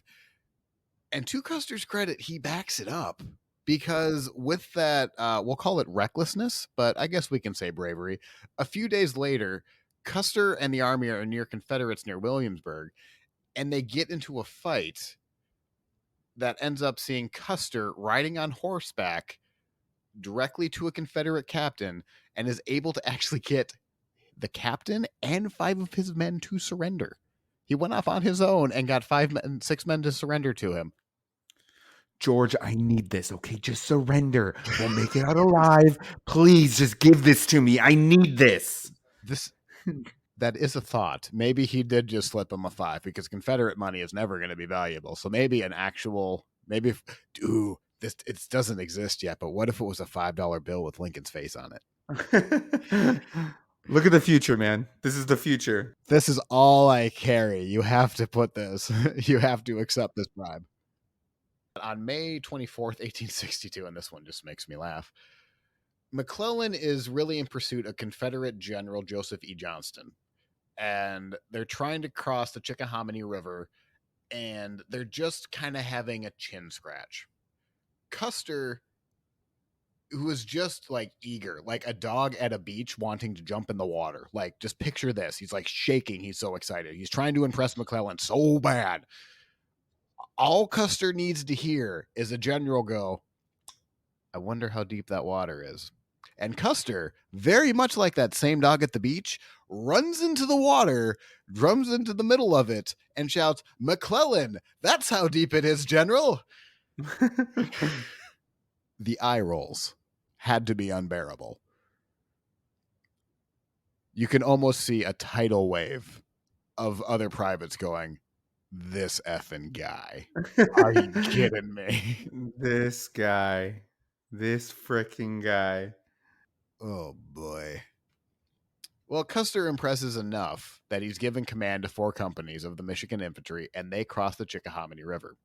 And to Custer's credit, he backs it up, because with that, we'll call it recklessness, but I guess we can say bravery. A few days later, Custer and the army are near Confederates near Williamsburg, and they get into a fight that ends up seeing Custer riding on horseback directly to a Confederate captain, and is able to actually get the captain and 5 of his men to surrender. He went off on his own and got 6 men to surrender to him. George, I need this. Okay, just surrender. We'll make it out alive. Please, just give this to me. I need this. That is a thought. Maybe he did just slip him a 5, because Confederate money is never going to be valuable. So maybe it doesn't exist yet, but what if it was a $5 bill with Lincoln's face on it? Look at the future, man. This is the future. This is all I carry. You have to put this. You have to accept this bribe. On May 24th, 1862, and this one just makes me laugh, McClellan is really in pursuit of Confederate General Joseph E. Johnston. And they're trying to cross the Chickahominy River, and they're just kind of having a chin scratch. Custer, who is just like eager, like a dog at a beach wanting to jump in the water. Like, just picture this. He's like shaking. He's so excited. He's trying to impress McClellan so bad. All Custer needs to hear is a general go, "I wonder how deep that water is." And Custer, very much like that same dog at the beach, runs into the water, drums into the middle of it, and shouts, "McClellan, that's how deep it is, General." The eye rolls had to be unbearable. You can almost see a tidal wave of other privates going, "This effing guy. Are you kidding me?" This guy. This freaking guy. Oh, boy. Well, Custer impresses enough that he's given command to 4 companies of the Michigan Infantry, and they cross the Chickahominy River,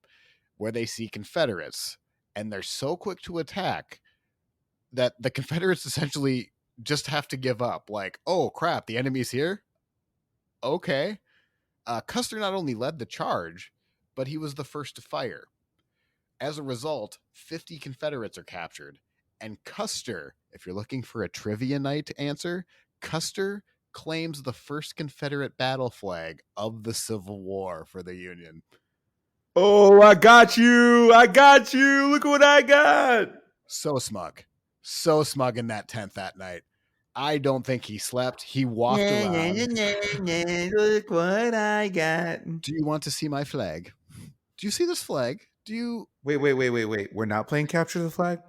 where they see Confederates, and they're so quick to attack that the Confederates essentially just have to give up. Like, oh, crap, the enemy's here? Okay. Custer not only led the charge, but he was the first to fire. As a result, 50 Confederates are captured. And Custer, if you're looking for a trivia night answer, Custer claims the first Confederate battle flag of the Civil War for the Union. Oh, I got you. I got you. Look what I got. So smug. So smug in that tent that night. I don't think he slept. He walked around. Look what I got. Do you want to see my flag? Do you see this flag? Do you... Wait. We're not playing Capture the Flag?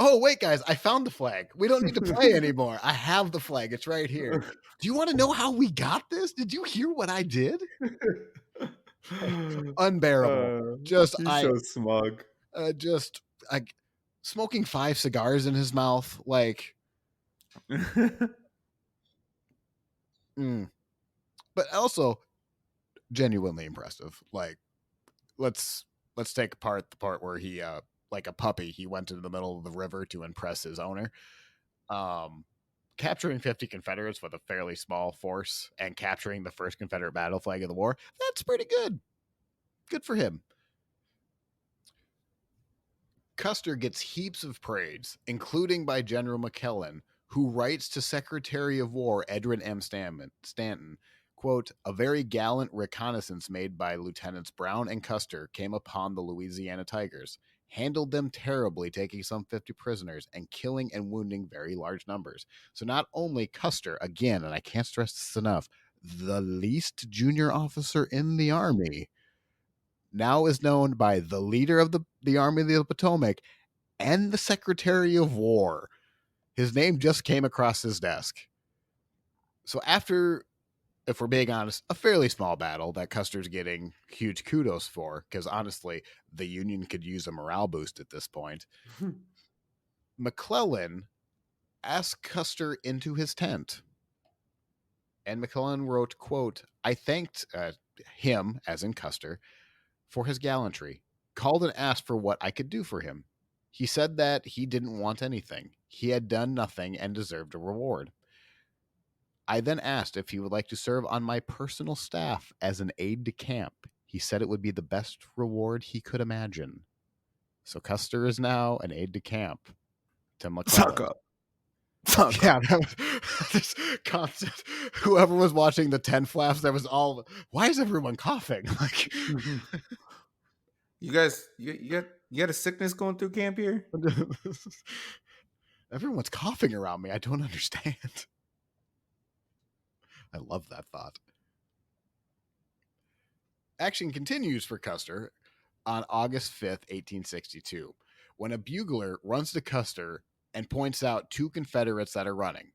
Oh, wait, guys, I found the flag. We don't need to play anymore. I have the flag. It's right here. Do you want to know how we got this? Did you hear what I did? Unbearable. He's so smug. Just like smoking 5 cigars in his mouth. Like, but also genuinely impressive. Like, let's take apart the part where he like a puppy, he went into the middle of the river to impress his owner. Capturing 50 Confederates with a fairly small force and capturing the first Confederate battle flag of the war, that's pretty good. Good for him. Custer gets heaps of praise, including by General McClellan, who writes to Secretary of War Edwin M. Stanton, quote, "A very gallant reconnaissance made by Lieutenants Brown and Custer came upon the Louisiana Tigers, handled them terribly, taking some 50 prisoners and killing and wounding very large numbers." So not only Custer, again, and I can't stress this enough, the least junior officer in the Army, now is known by the leader of the Army of the Potomac and the Secretary of War. His name just came across his desk. So after, if we're being honest, a fairly small battle that Custer's getting huge kudos for, because honestly, the Union could use a morale boost at this point, McClellan asked Custer into his tent. And McClellan wrote, quote, "I thanked him," as in Custer, "for his gallantry, called and asked for what I could do for him. He said that he didn't want anything. He had done nothing and deserved a reward. I then asked if he would like to serve on my personal staff as an aide de camp. He said it would be the best reward he could imagine." So Custer is now an aide de camp to McClellan. Suck up. Yeah, that was this constant. Whoever was watching the 10 flaps, there was all, why is everyone coughing? Like, You guys, you got a sickness going through camp here? everyone's coughing around me. I don't understand. I love that thought. Action continues for Custer on August 5th, 1862, when a bugler runs to Custer and points out 2 Confederates that are running.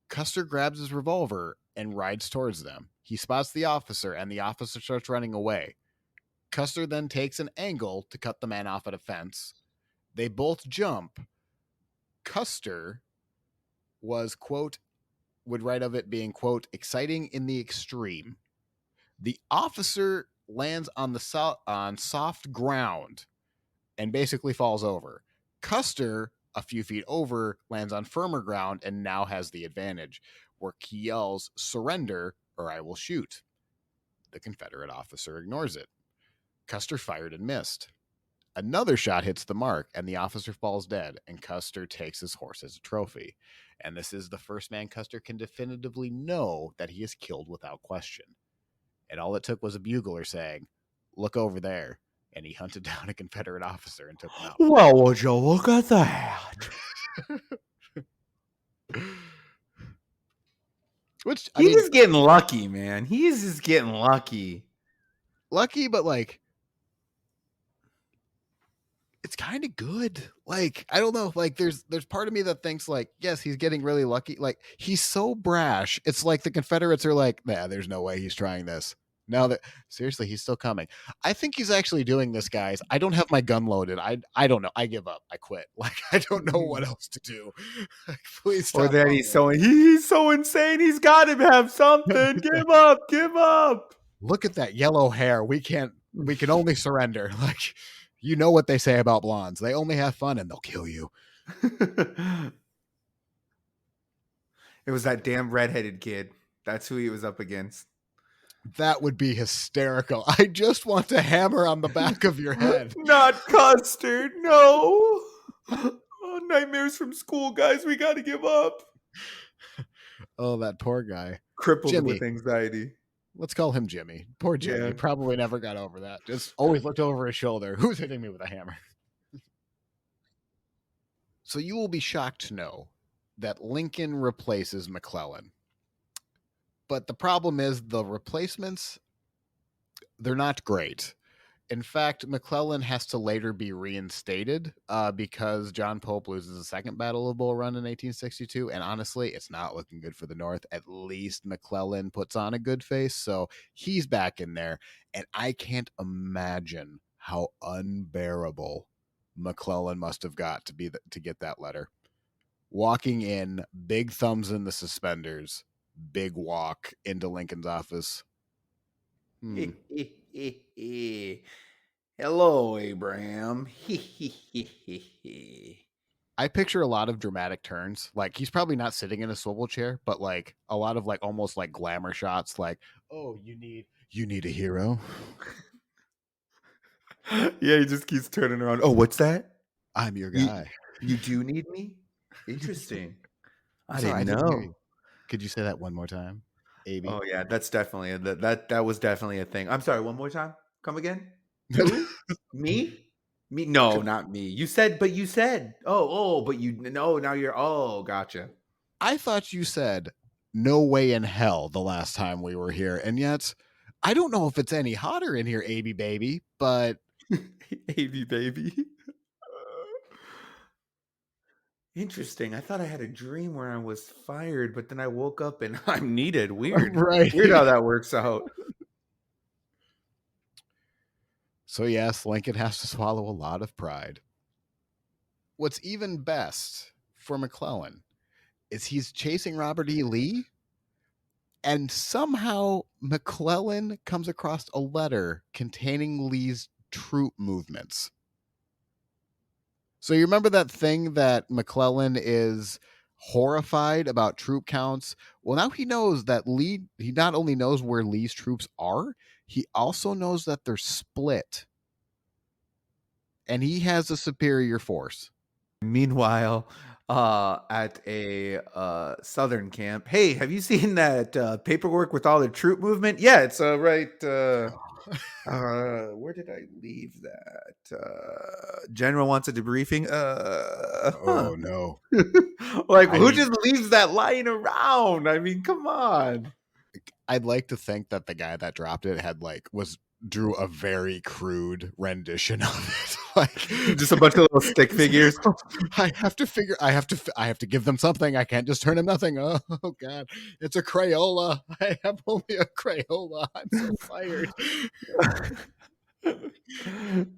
Custer grabs his revolver and rides towards them. He spots the officer, and the officer starts running away. Custer then takes an angle to cut the man off at a fence. They both jump. Custer was, quote, would write of it being, quote, "exciting in the extreme." The officer lands on soft ground and basically falls over. Custer, a few feet over, lands on firmer ground and now has the advantage, where he yells, "Surrender or I will shoot." The Confederate officer ignores it. Custer fired and missed. Another shot hits the mark, and the officer falls dead, and Custer takes his horse as a trophy. And this is the first man Custer can definitively know that he is killed without question. And all it took was a bugler saying, "Look over there." And he hunted down a Confederate officer and took him out. Well, would you look at that? Which, I He's mean, just getting lucky, man. He's just getting lucky. lucky, but like, it's kind of good. Like, I don't know. Like, there's part of me that thinks like, yes, he's getting really lucky. Like, he's so brash. It's like the Confederates are like, nah, there's no way he's trying this. Now that seriously, he's still coming. I think he's actually doing this, guys. I don't have my gun loaded. I don't know. I give up. I quit. Like, I don't know what else to do. Please Or stop. that he's so insane. He's got to have something. Give up. Give up. Look at that yellow hair. We can only surrender. Like, you know what they say about blondes. They only have fun and they'll kill you. It was that damn redheaded kid. That's who he was up against. That would be hysterical. I just want to hammer on the back of your head. Not Custer. No. Oh, nightmares from school, guys. We got to give up. Oh, that poor guy. Crippled Jimmy. with anxiety. Let's call him Jimmy. Poor Jimmy. Yeah. Probably never got over that. Just always looked over his shoulder. Who's hitting me with a hammer? So you will be shocked to know that Lincoln replaces McClellan. But the problem is the replacements, they're not great. In fact, McClellan has to later be reinstated because John Pope loses the Second Battle of Bull Run in 1862. And honestly, it's not looking good for the North. At least McClellan puts on a good face. So he's back in there. And I can't imagine how unbearable McClellan must have got to get that letter. Walking in, big thumbs in the suspenders, big walk into Lincoln's office. Hello, Abraham. I picture a lot of dramatic turns. Like, he's probably not sitting in a swivel chair, but like a lot of like almost like glamour shots. Like, oh, you need a hero. Yeah, he just keeps turning around. Oh, what's that? I'm your guy. You do need me? Interesting. I Sorry, didn't didn't hear know. you. Could you say that one more time? AB. Oh yeah, that's definitely that was definitely a thing. I'm sorry, one more time. Come again? Who? Me? Me? No, not me. You said. But you no. Now you're. Oh, gotcha. I thought you said no way in hell the last time we were here, and yet I don't know if it's any hotter in here, AB baby, but AB baby. Interesting. I thought I had a dream where I was fired, but then I woke up and I'm needed. Weird. right. Weird how that works out. So yes, Lincoln has to swallow a lot of pride. What's even best for McClellan is he's chasing Robert E. Lee, and somehow McClellan comes across a letter containing Lee's troop movements. So you remember that thing that McClellan is horrified about troop counts? Well, now he knows that he not only knows where Lee's troops are, he also knows that they're split. And he has a superior force. Meanwhile, at a southern camp, hey, have you seen that paperwork with all the troop movement? Yeah, it's right. Where did I leave that? General wants a debriefing. Oh no! Like, who just leaves that lying around? I mean, come on. I'd like to think that the guy that dropped it drew a very crude rendition of it. Like, just a bunch of little stick figures. I have to give them something. I can't just turn them nothing. Oh God, it's a Crayola. I have only a Crayola. I'm so fired.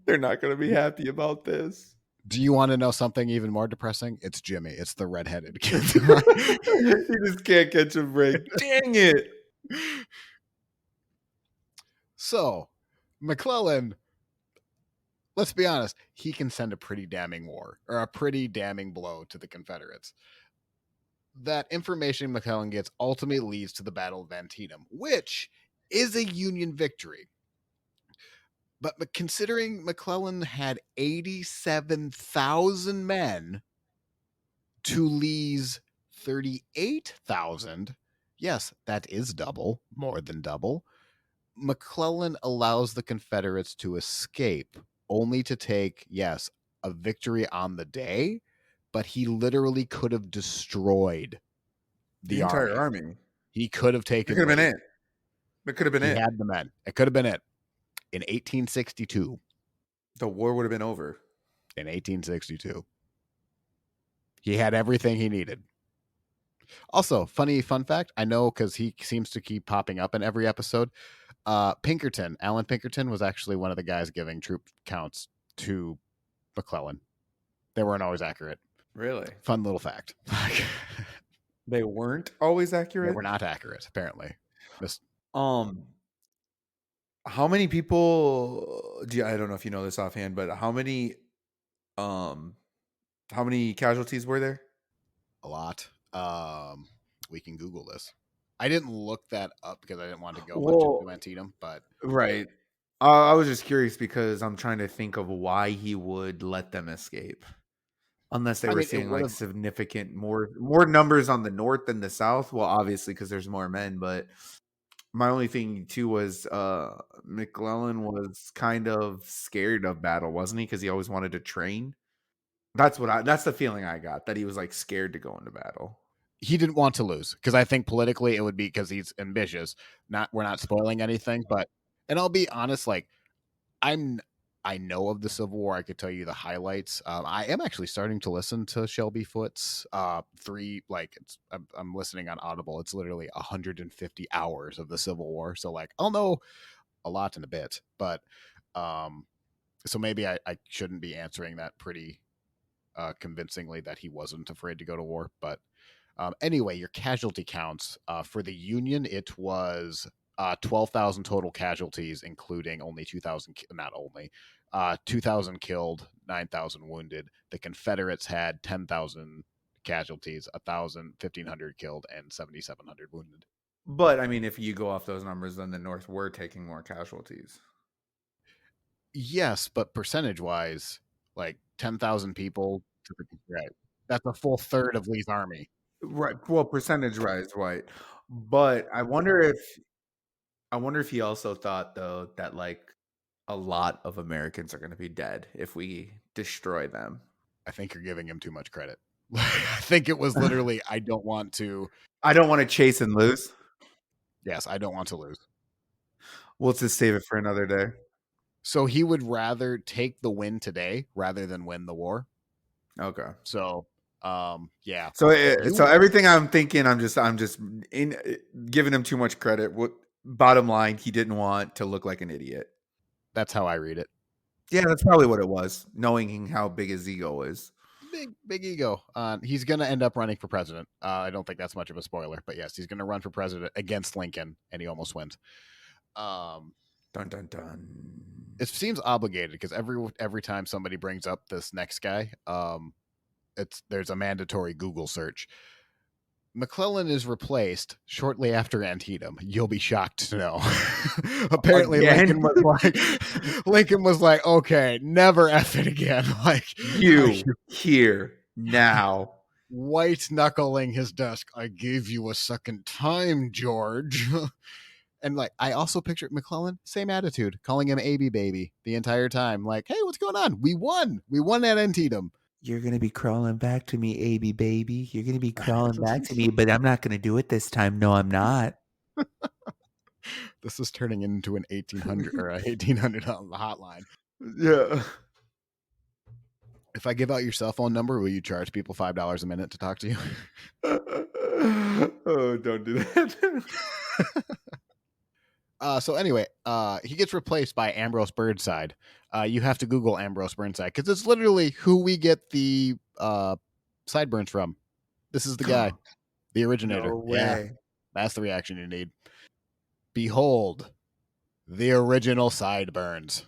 They're not going to be happy about this. Do you want to know something even more depressing? It's Jimmy. It's the redheaded kid. He just can't catch a break. Dang it. So, McClellan, let's be honest, he can send a pretty damning blow to the Confederates. That information McClellan gets ultimately leads to the Battle of Antietam, which is a Union victory. But considering McClellan had 87,000 men to Lee's 38,000, yes, that is double, more than double. McClellan allows the Confederates to escape, only to take, yes, a victory on the day, but he literally could have destroyed the entire army. He could have It taken could have been lead. it. It could have been He it. had the men. It could have been it. In 1862. The war would have been over. In 1862. He had everything he needed. Also, fun fact, I know because he seems to keep popping up in every episode. Alan Pinkerton was actually one of the guys giving troop counts to McClellan. They weren't always accurate. Really? Fun little fact. They weren't always They accurate? were not accurate, apparently. How many people I don't know if you know this offhand, but how many casualties were there? A lot. We can Google this. I didn't look that up because I didn't want to go much into Antietam, but right. I was just curious because I'm trying to think of why he would let them escape. Unless they were seeing like significant more numbers on the north than the south. Well, obviously because there's more men, but my only thing too was McClellan was kind of scared of battle, wasn't he? Because he always wanted to train. That's the feeling I got, that he was like scared to go into battle. He didn't want to lose because I think politically it would be because he's ambitious. We're not spoiling anything, but and I'll be honest, like I know of the Civil War. I could tell you the highlights. I am actually starting to listen to Shelby Foote's I'm listening on Audible. It's literally 150 hours of the Civil War. So like I'll know a lot in a bit, but so maybe I shouldn't be answering that pretty convincingly that he wasn't afraid to go to war. But anyway, your casualty counts for the Union, it was 12,000 total casualties, including only 2,000, not only 2,000 killed, 9,000 wounded. The Confederates had 10,000 casualties, 1,500 killed, and 7,700 wounded. But I mean, if you go off those numbers, then the North were taking more casualties. Yes, but percentage-wise, like 10,000 people, right? That's a full third of Lee's army. Right. Well, percentage-wise, right. But I wonder if he also thought though that like a lot of Americans are going to be dead if we destroy them. I think you're giving him too much credit. I think it was literally, I don't want to chase and lose. Yes, I don't want to lose. We'll just save it for another day. So he would rather take the win today rather than win the war. Okay. So, yeah. So everything I'm thinking, I'm just giving him too much credit. Bottom line, he didn't want to look like an idiot. That's how I read it. Yeah, that's probably what it was. Knowing how big his ego is. Big ego. He's going to end up running for president. I don't think that's much of a spoiler, but yes, he's going to run for president against Lincoln, and he almost wins. Dun dun dun. It seems obligated because every time somebody brings up this next guy, there's a mandatory Google search. McClellan is replaced shortly after Antietam. You'll be shocked to know. Apparently, Lincoln was like, okay, never F it again. Like you here now, white knuckling his desk. I gave you a second time, George. And like, I also pictured McClellan, same attitude, calling him AB baby the entire time. Like, hey, what's going on? We won at Antietam. You're going to be crawling back to me, AB baby. You're going to be crawling back to me, but I'm not going to do it this time. No, I'm not. This is turning into an 1800 or a 1800 hotline. Yeah. If I give out your cell phone number, will you charge people $5 a minute to talk to you? Oh, don't do that. So anyway, he gets replaced by Ambrose Burnside. You have to Google Ambrose Burnside because it's literally who we get the sideburns from. This is the guy, the originator. No way. Yeah, that's the reaction you need. Behold, the original sideburns.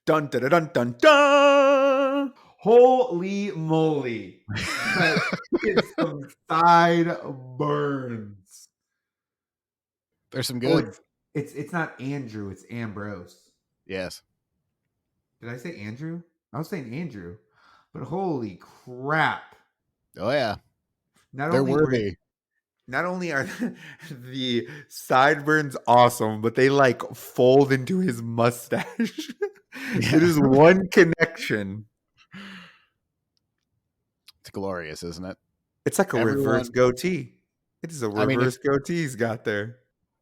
Dun dun dun dun dun. Holy moly! It's some sideburns. There's some good. It's not Andrew, it's Ambrose. Yes. Did I say Andrew? I was saying Andrew. But holy crap. Oh yeah. Not only are the sideburns awesome, but they like fold into his mustache. Yeah. It is one connection. It's glorious, isn't it? It's like a reverse goatee. It is a I mean, reverse goatees got there.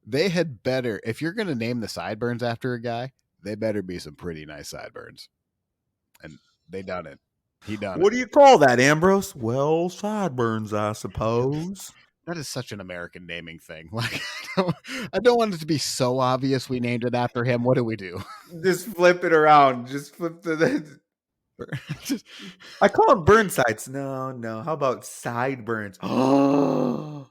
they had better, if you're going to name the sideburns after a guy, they better be some pretty nice sideburns. And they done it. He done What it. do you call that, Ambrose? Well, sideburns, I suppose. That is such an American naming thing. Like, I don't want it to be so obvious we named it after him. What do we do? Just flip it around. Just flip the. Just, I call them burn sides. No. How about sideburns? Oh.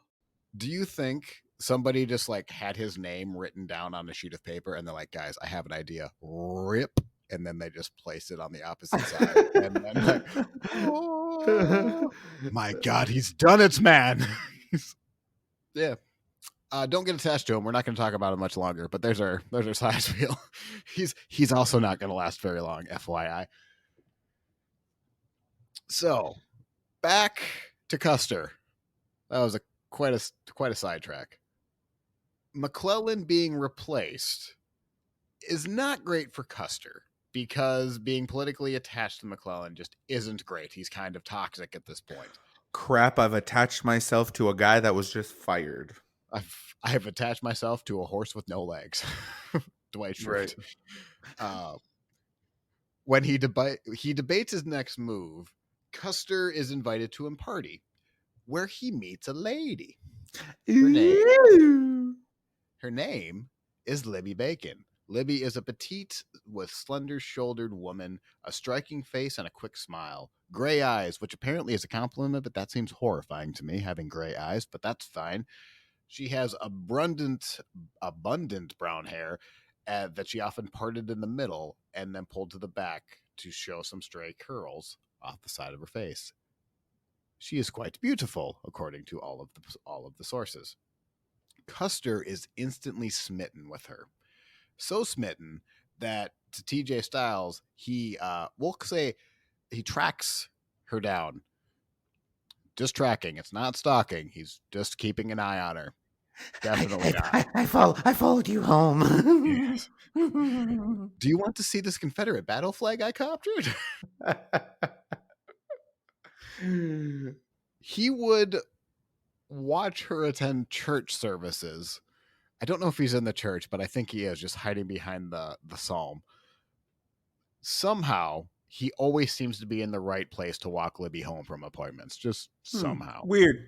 do you think somebody just like had his name written down on a sheet of paper and they're like, guys, I have an idea. Rip. And then they just placed it on the opposite side. And then like, oh, my God, he's done it, man. Yeah. Don't get attached to him. We're not going to talk about him much longer. But there's our size wheel. He's also not going to last very long, FYI. So back to Custer. That was quite a sidetrack. McClellan being replaced is not great for Custer because being politically attached to McClellan just isn't great. He's kind of toxic at this point. Crap, I've attached myself to a guy that was just fired. I've attached myself to a horse with no legs. Dwight Schrute. Right. When he debates his next move, Custer is invited to a party where he meets a lady. Her name is Libby Bacon. Libby is a petite with slender-shouldered woman, a striking face and a quick smile. Gray eyes, which apparently is a compliment, but that seems horrifying to me, having gray eyes, but that's fine. She has abundant brown hair that she often parted in the middle and then pulled to the back to show some stray curls off the side of her face. She is quite beautiful, according to all of the sources. Custer is instantly smitten with her. So smitten that to TJ Stiles, we'll say he tracks her down. Just tracking. It's not stalking. He's just keeping an eye on her. Definitely not. I followed you home. Yes. Do you want to see this Confederate battle flag I captured? He would watch her attend church services. I don't know if he's in the church, but I think he is, just hiding behind the psalm. Somehow, he always seems to be in the right place to walk Libby home from appointments. Just somehow. Weird.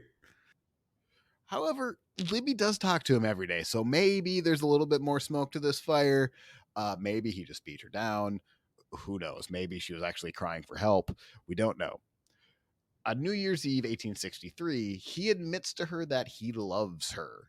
However, Libby does talk to him every day, so maybe there's a little bit more smoke to this fire. Maybe he just beat her down. Who knows? Maybe she was actually crying for help. We don't know. On New Year's Eve, 1863, he admits to her that he loves her.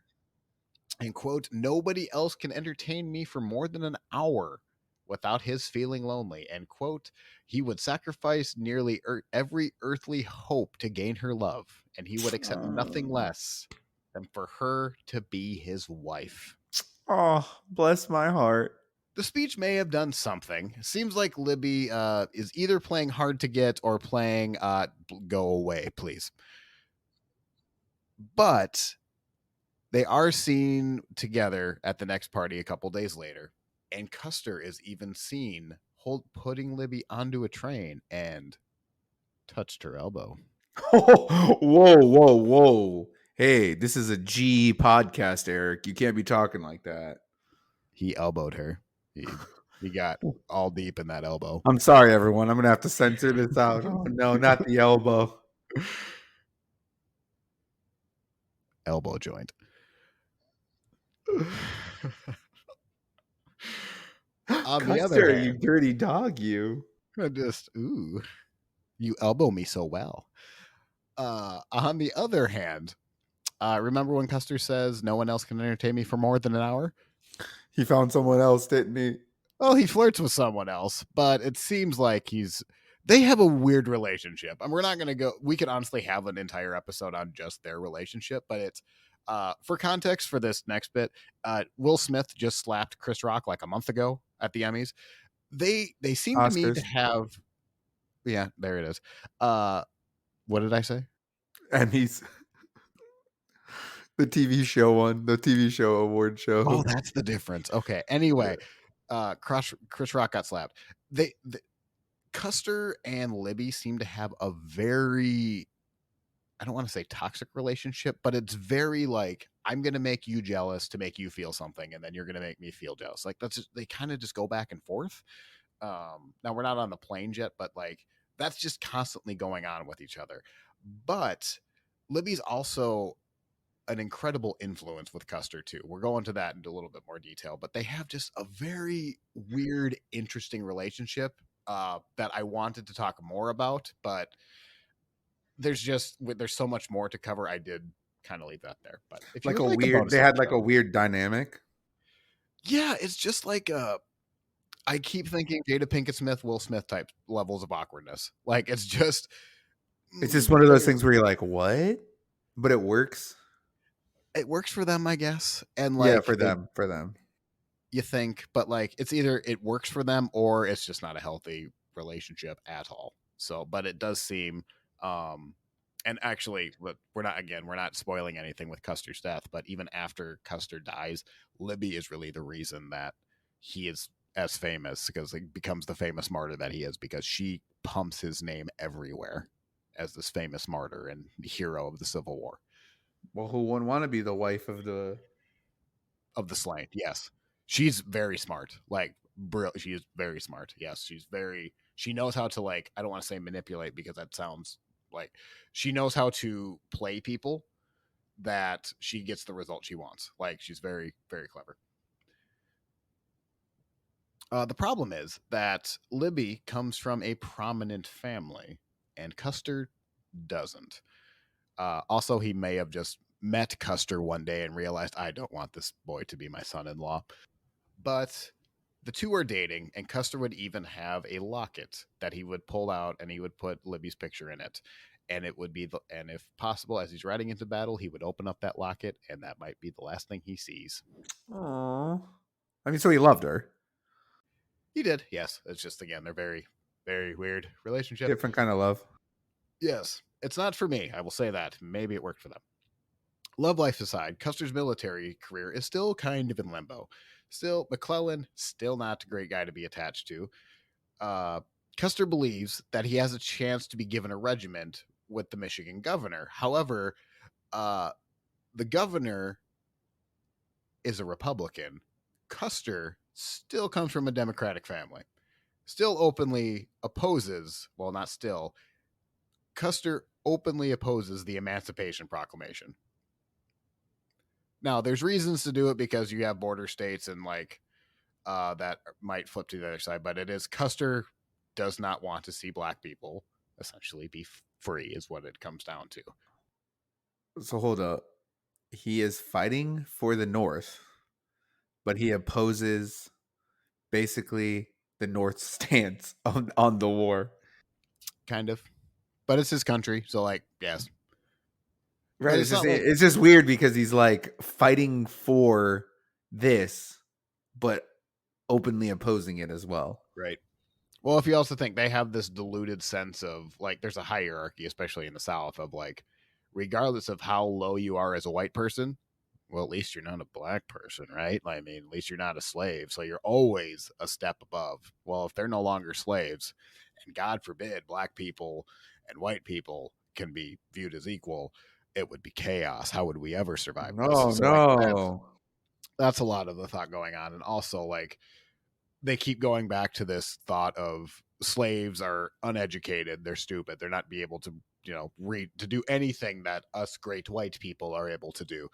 And, quote, nobody else can entertain me for more than an hour without his feeling lonely. And, quote, he would sacrifice nearly every earthly hope to gain her love, and he would accept nothing less than for her to be his wife. Oh, bless my heart. The speech may have done something. Seems like Libby is either playing hard to get or playing go away, please. But they are seen together at the next party a couple days later, and Custer is even seen putting Libby onto a train and touched her elbow. Oh, whoa. Hey, this is a G podcast, Eric. You can't be talking like that. He elbowed her. He got all deep in that elbow. I'm sorry, everyone. I'm going to have to censor this out. Oh, no, not the elbow. Elbow joint. On Custer, the other hand, you dirty dog, you. You elbow me so well. On the other hand, remember when Custer says no one else can entertain me for more than an hour? He found someone else, didn't he? Well, he flirts with someone else, but it seems like they have a weird relationship. And we're not going to go, we could honestly have an entire episode on just their relationship, but it's, for context for this next bit, Will Smith just slapped Chris Rock like a month ago at the Emmys. They seem Oscars. to me to have, yeah, there it is. What did I say? Emmys. The TV show one, the TV show award show. Oh, that's the difference. Okay. Anyway, Chris Rock got slapped. Custer and Libby seem to have a very, I don't want to say toxic relationship, but it's very like, I'm going to make you jealous to make you feel something, and then you're going to make me feel jealous. Like that's just, they kind of just go back and forth. Now we're not on the planes yet, but like that's just constantly going on with each other. But Libby's also an incredible influence with Custer too. We're going to that into a little bit more detail, but they have just a very weird, interesting relationship that I wanted to talk more about, but there's so much more to cover. I did kind of leave that there, but if you Like would a like a weird, bonus they had like a episode, weird dynamic. yeah, it's just like I keep thinking Jada Pinkett Smith, Will Smith type levels of awkwardness. Like it's just It's just one of those very things where you're like, what? But it works. it works for them, I guess, and Yeah, like for them, for them. you think, but like it's either it works for them or it's just not a healthy relationship at all. So, but it does seem, and actually, we're not spoiling anything with Custer's death, but even after Custer dies, Libby is really the reason that he is as famous, because he becomes the famous martyr that he is, because she pumps his name everywhere as this famous martyr and hero of the Civil War. Well, who wouldn't want to be the wife Of the slain. Yes, she's very smart. Like, she is very smart. Yes, she's very. She knows how to, like. I don't want to say manipulate because that sounds like she knows how to play people that she gets the result she wants. Like, she's very very clever. The problem is that Libby comes from a prominent family, and Custer doesn't. Also, he may have just met Custer one day and realized, I don't want this boy to be my son-in-law. But the two are dating, and Custer would even have a locket that he would pull out, and he would put Libby's picture in it. And it would be, and if possible, as he's riding into battle, he would open up that locket, and that might be the last thing he sees. Aww. I mean, so he loved her. He did, yes. It's just, again, they're very, very weird relationship. Different kind of love. Yes, it's not for me. I will say that. Maybe it worked for them. Love life aside, Custer's military career is still kind of in limbo. Still, McClellan, still not a great guy to be attached to. Custer believes that he has a chance to be given a regiment with the Michigan governor. However, the governor is a Republican. Custer still comes from a Democratic family. Still openly opposes, well, not still, Custer openly opposes the Emancipation Proclamation. Now, there's reasons to do it because you have border states and like that might flip to the other side, but it is Custer does not want to see black people essentially be free, is what it comes down to. So hold up. He is fighting for the North, but he opposes basically the North's stance on the war. Kind of. But it's his country, so like, yes. Right. It's not like, it's just weird because he's like fighting for this, but openly opposing it as well. right. Well, if you also think they have this diluted sense of like, there's a hierarchy, especially in the South, of like, regardless of how low you are as a white person, well, at least you're not a black person, right? I mean, at least you're not a slave. So you're always a step above. Well, if they're no longer slaves, and God forbid black people and white people can be viewed as equal, it would be chaos. How would we ever survive this? No, So like no. that's a lot of the thought going on. And also like they keep going back to this thought of slaves are uneducated, they're stupid, they're not be able to, read to do anything that us great white people are able to do.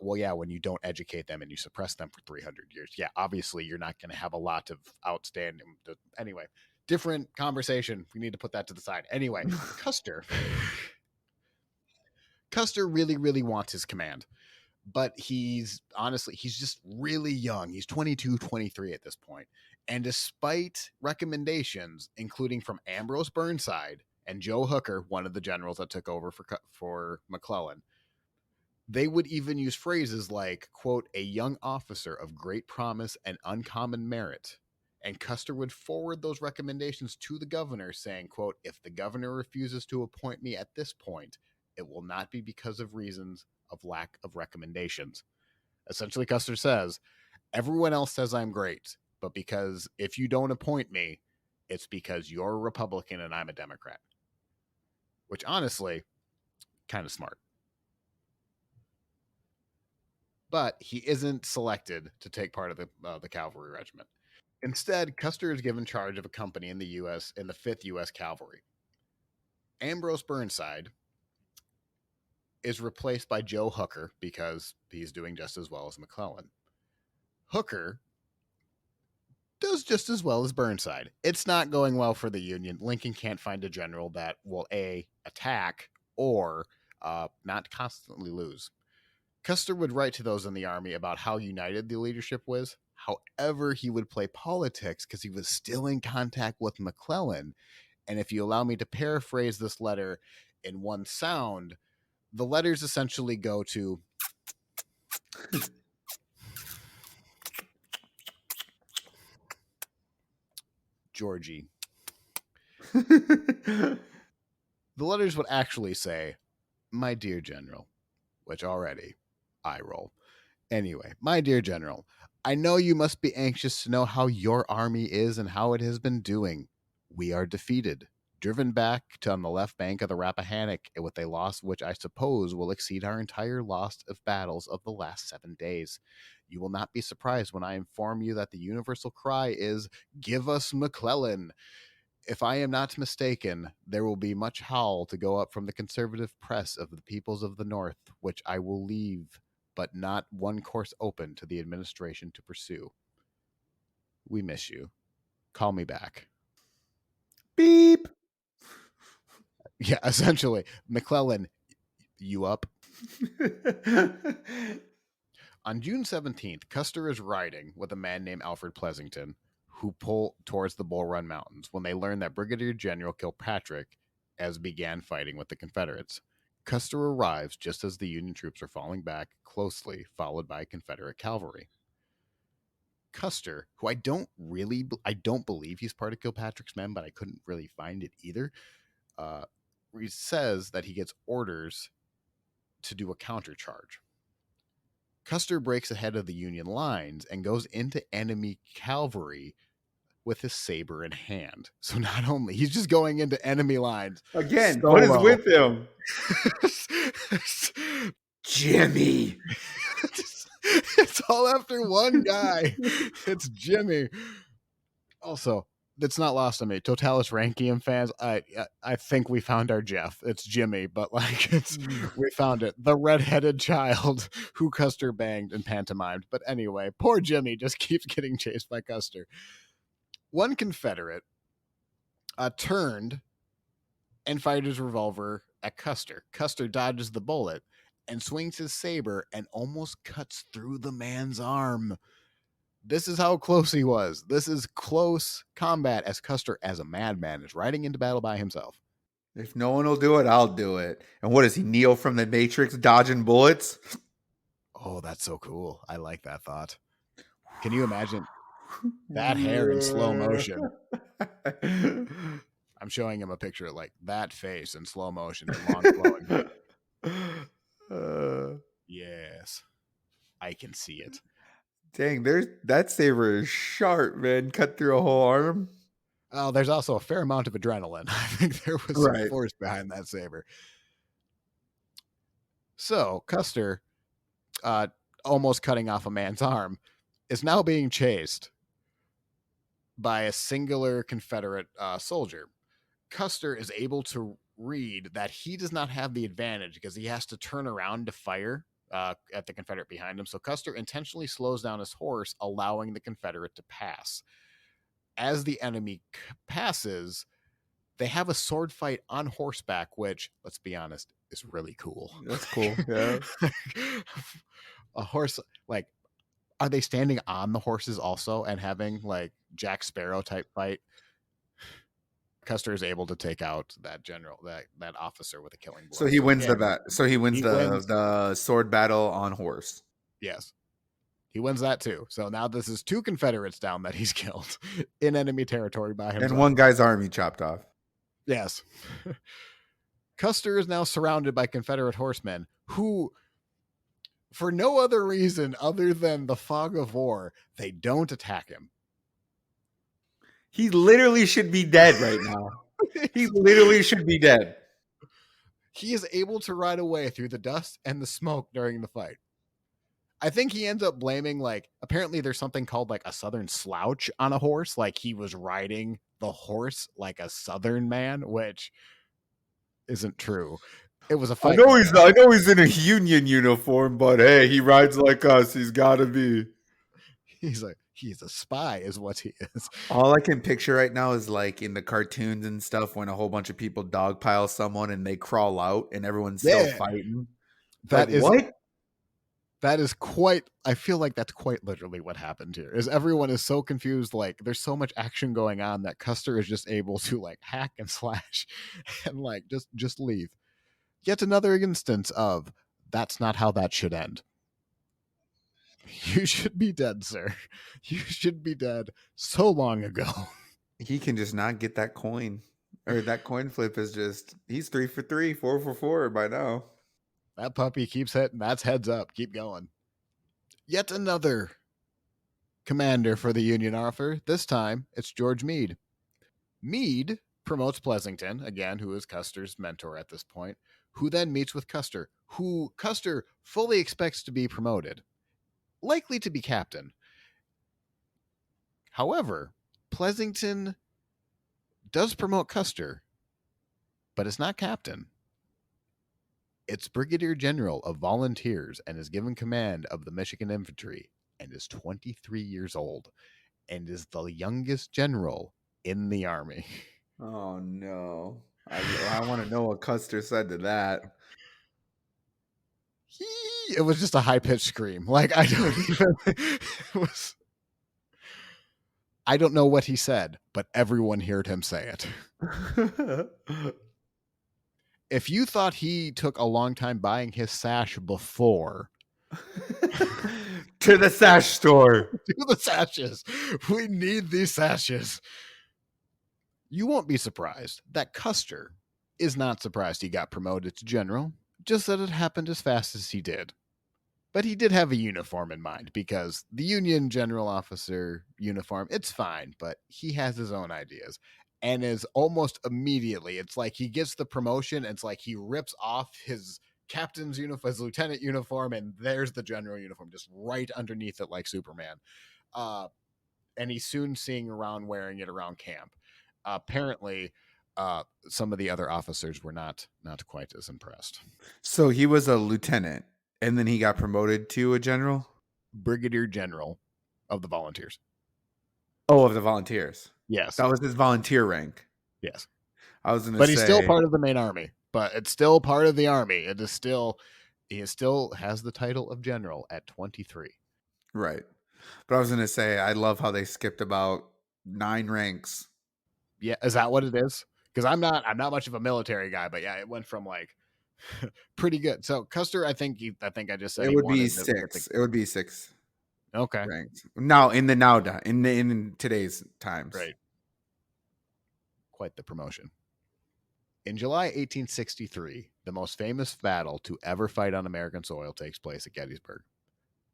Well, yeah, when you don't educate them and you suppress them for 300 years, yeah, obviously you're not going to have a lot of outstanding. Anyway, different conversation. We need to put that to the side. Anyway, Custer really, really wants his command, but he's just really young. He's 22, 23 at this point. And despite recommendations, including from Ambrose Burnside and Joe Hooker, one of the generals that took over for McClellan, they would even use phrases like, quote, a young officer of great promise and uncommon merit. And Custer would forward those recommendations to the governor saying, quote, if the governor refuses to appoint me at this point, it will not be because of reasons of lack of recommendations. Essentially, Custer says, everyone else says I'm great, but because if you don't appoint me, it's because you're a Republican and I'm a Democrat. Which honestly kind of smart. But he isn't selected to take part of the cavalry regiment. Instead, Custer is given charge of a company in the U.S. in the 5th U.S. Cavalry. Ambrose Burnside is replaced by Joe Hooker because he's doing just as well as McClellan. Hooker does just as well as Burnside. It's not going well for the Union. Lincoln can't find a general that will A, attack, or not constantly lose. Custer would write to those in the army about how united the leadership was. However, he would play politics because he was still in contact with McClellan. And if you allow me to paraphrase this letter in one sound, the letters essentially go to Georgie. The letters would actually say, "My dear General," which already I roll. Anyway, "My dear General, I know you must be anxious to know how your army is and how it has been doing. We are defeated, driven back to on the left bank of the Rappahannock with a loss which I suppose will exceed our entire loss of battles of the last 7 days. You will not be surprised when I inform you that the universal cry is, 'Give us McClellan!' If I am not mistaken, there will be much howl to go up from the conservative press of the peoples of the North, which I will leave, but not one course open to the administration to pursue. We miss you. Call me back." Beep. Yeah, essentially, McClellan, you up? On June 17th, Custer is riding with a man named Alfred Pleasonton, who pull towards the Bull Run Mountains when they learn that Brigadier General Kilpatrick has began fighting with the Confederates. Custer arrives just as the Union troops are falling back, closely followed by Confederate cavalry. Custer, who I don't believe he's part of Kilpatrick's men, but I couldn't really find it either, he says that he gets orders to do a countercharge. Custer breaks ahead of the Union lines and goes into enemy cavalry with his saber in hand. So not only he's just going into enemy lines Again, solo. what is with him? Jimmy. It's all after one guy. It's Jimmy. Also, it's not lost on me. Totalis Rankium fans, I think we found our Jeff. It's Jimmy, but we found it. The redheaded child who Custer banged and pantomimed. But anyway, poor Jimmy just keeps getting chased by Custer. One Confederate turned and fired his revolver at Custer. Custer dodges the bullet and swings his saber and almost cuts through the man's arm. This is how close he was. This is close combat as Custer, as a madman, is riding into battle by himself. If no one will do it, I'll do it. And what is he, Neo from the Matrix, dodging bullets? Oh, that's so cool. I like that thought. Can you imagine that hair in slow motion? I'm showing him a picture of like that face in slow motion and long flowing. Yes, I can see it. Dang, that saber is sharp, man. Cut through a whole arm. Oh, there's also a fair amount of adrenaline. I think there was some force behind that saber. So Custer, almost cutting off a man's arm, is now being chased by a singular Confederate soldier. Custer is able to read that he does not have the advantage because he has to turn around to fire at the Confederate behind him. So Custer intentionally slows down his horse, allowing the Confederate to pass. As the enemy passes, they have a sword fight on horseback, which, let's be honest, is really cool. That's cool. Yeah. A horse, like, are they standing on the horses also and having like Jack Sparrow type fight? Custer is able to take out that general, that officer with a killing blow. So he wins the sword battle on horse. Yes. He wins that too. So now this is 2 Confederates down that he's killed in enemy territory by himself. And one guy's army chopped off. Yes. Custer is now surrounded by Confederate horsemen who, for no other reason other than the fog of war, they don't attack him. He literally should be dead right now. He literally should be dead. He is able to ride away through the dust and the smoke during the fight. I think he ends up blaming, like, apparently there's something called like a southern slouch on a horse. Like he was riding the horse like a southern man, which isn't true. It was a fight. I know he's in a Union uniform, but hey, he rides like us. He's got to be. He's a spy, is what he is. All I can picture right now is like in the cartoons and stuff when a whole bunch of people dogpile someone and they crawl out and everyone's still fighting. That like, is what? That is quite. I feel like that's quite literally what happened here. Is everyone is so confused, like there's so much action going on that Custer is just able to like hack and slash and like just leave. Yet another instance of that's not how that should end. You should be dead, sir. You should be dead so long ago. He can just not get that coin. Or that coin flip is just, he's 3 for 3, 4 for 4 by now. That puppy keeps hitting. That's heads up. Keep going. Yet another commander for the Union offer. This time, it's George Meade. Meade promotes Pleasonton, again, who is Custer's mentor at this point, who then meets with Custer, who Custer fully expects to be promoted, likely to be captain. However, Pleasonton does promote Custer, but it's not captain. It's Brigadier General of Volunteers and is given command of the Michigan Infantry and is 23 years old and is the youngest general in the Army. Oh, no. I want to know what Custer said to that. It was just a high-pitched scream. Like, I don't even... It was... I don't know what he said, but everyone heard him say it. If you thought he took a long time buying his sash before... To the sash store. To the sashes. We need these sashes. You won't be surprised that Custer is not surprised he got promoted to general, just that it happened as fast as he did. But he did have a uniform in mind because the Union general officer uniform, it's fine, but he has his own ideas. And is almost immediately, it's like he gets the promotion, and it's like he rips off his captain's uniform, his lieutenant uniform, and there's the general uniform just right underneath it like Superman. And he's soon seeing around wearing it around camp. Apparently, some of the other officers were not quite as impressed. So he was a lieutenant, and then he got promoted to a general? Brigadier General of the Volunteers. Oh, of the Volunteers. Yes. That was his volunteer rank. Yes. I was going to say. But he's still part of the main army. But it's still part of the army. It is still, he still has the title of general at 23. Right. But I was going to say, I love how they skipped about 9 ranks. Yeah, is that what it is? Because I'm not much of a military guy, but yeah, it went from like pretty good. So Custer, I think I just said it would be 6. It would be 6. Okay. Ranks. Now in today's times. Right. Quite the promotion. In July 1863, the most famous battle to ever fight on American soil takes place at Gettysburg.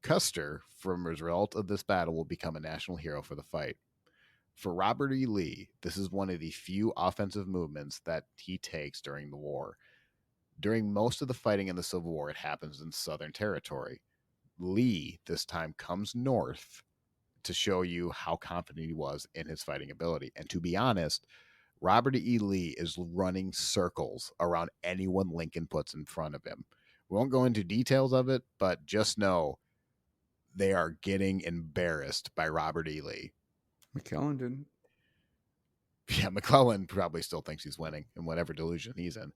Custer, from a result of this battle, will become a national hero for the fight. For Robert E. Lee, this is one of the few offensive movements that he takes during the war. During most of the fighting in the Civil War, it happens in Southern Territory. Lee, this time, comes north to show you how confident he was in his fighting ability. And to be honest, Robert E. Lee is running circles around anyone Lincoln puts in front of him. We won't go into details of it, but just know they are getting embarrassed by Robert E. Lee. McClellan didn't. Yeah, McClellan probably still thinks he's winning in whatever delusion he's in.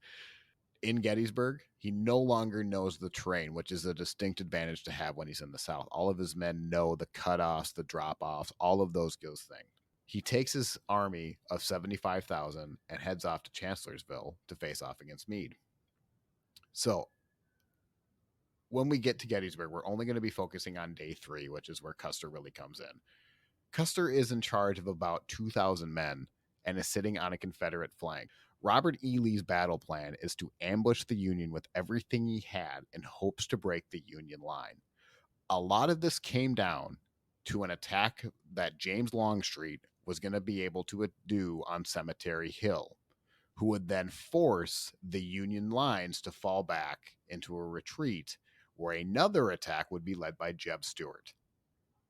In Gettysburg, he no longer knows the terrain, which is a distinct advantage to have when he's in the South. All of his men know the cutoffs, the drop-offs, all of those things. He takes his army of 75,000 and heads off to Chancellorsville to face off against Meade. So when we get to Gettysburg, we're only going to be focusing on day 3, which is where Custer really comes in. Custer is in charge of about 2,000 men and is sitting on a Confederate flank. Robert E. Lee's battle plan is to ambush the Union with everything he had in hopes to break the Union line. A lot of this came down to an attack that James Longstreet was going to be able to do on Cemetery Hill, who would then force the Union lines to fall back into a retreat where another attack would be led by Jeb Stuart.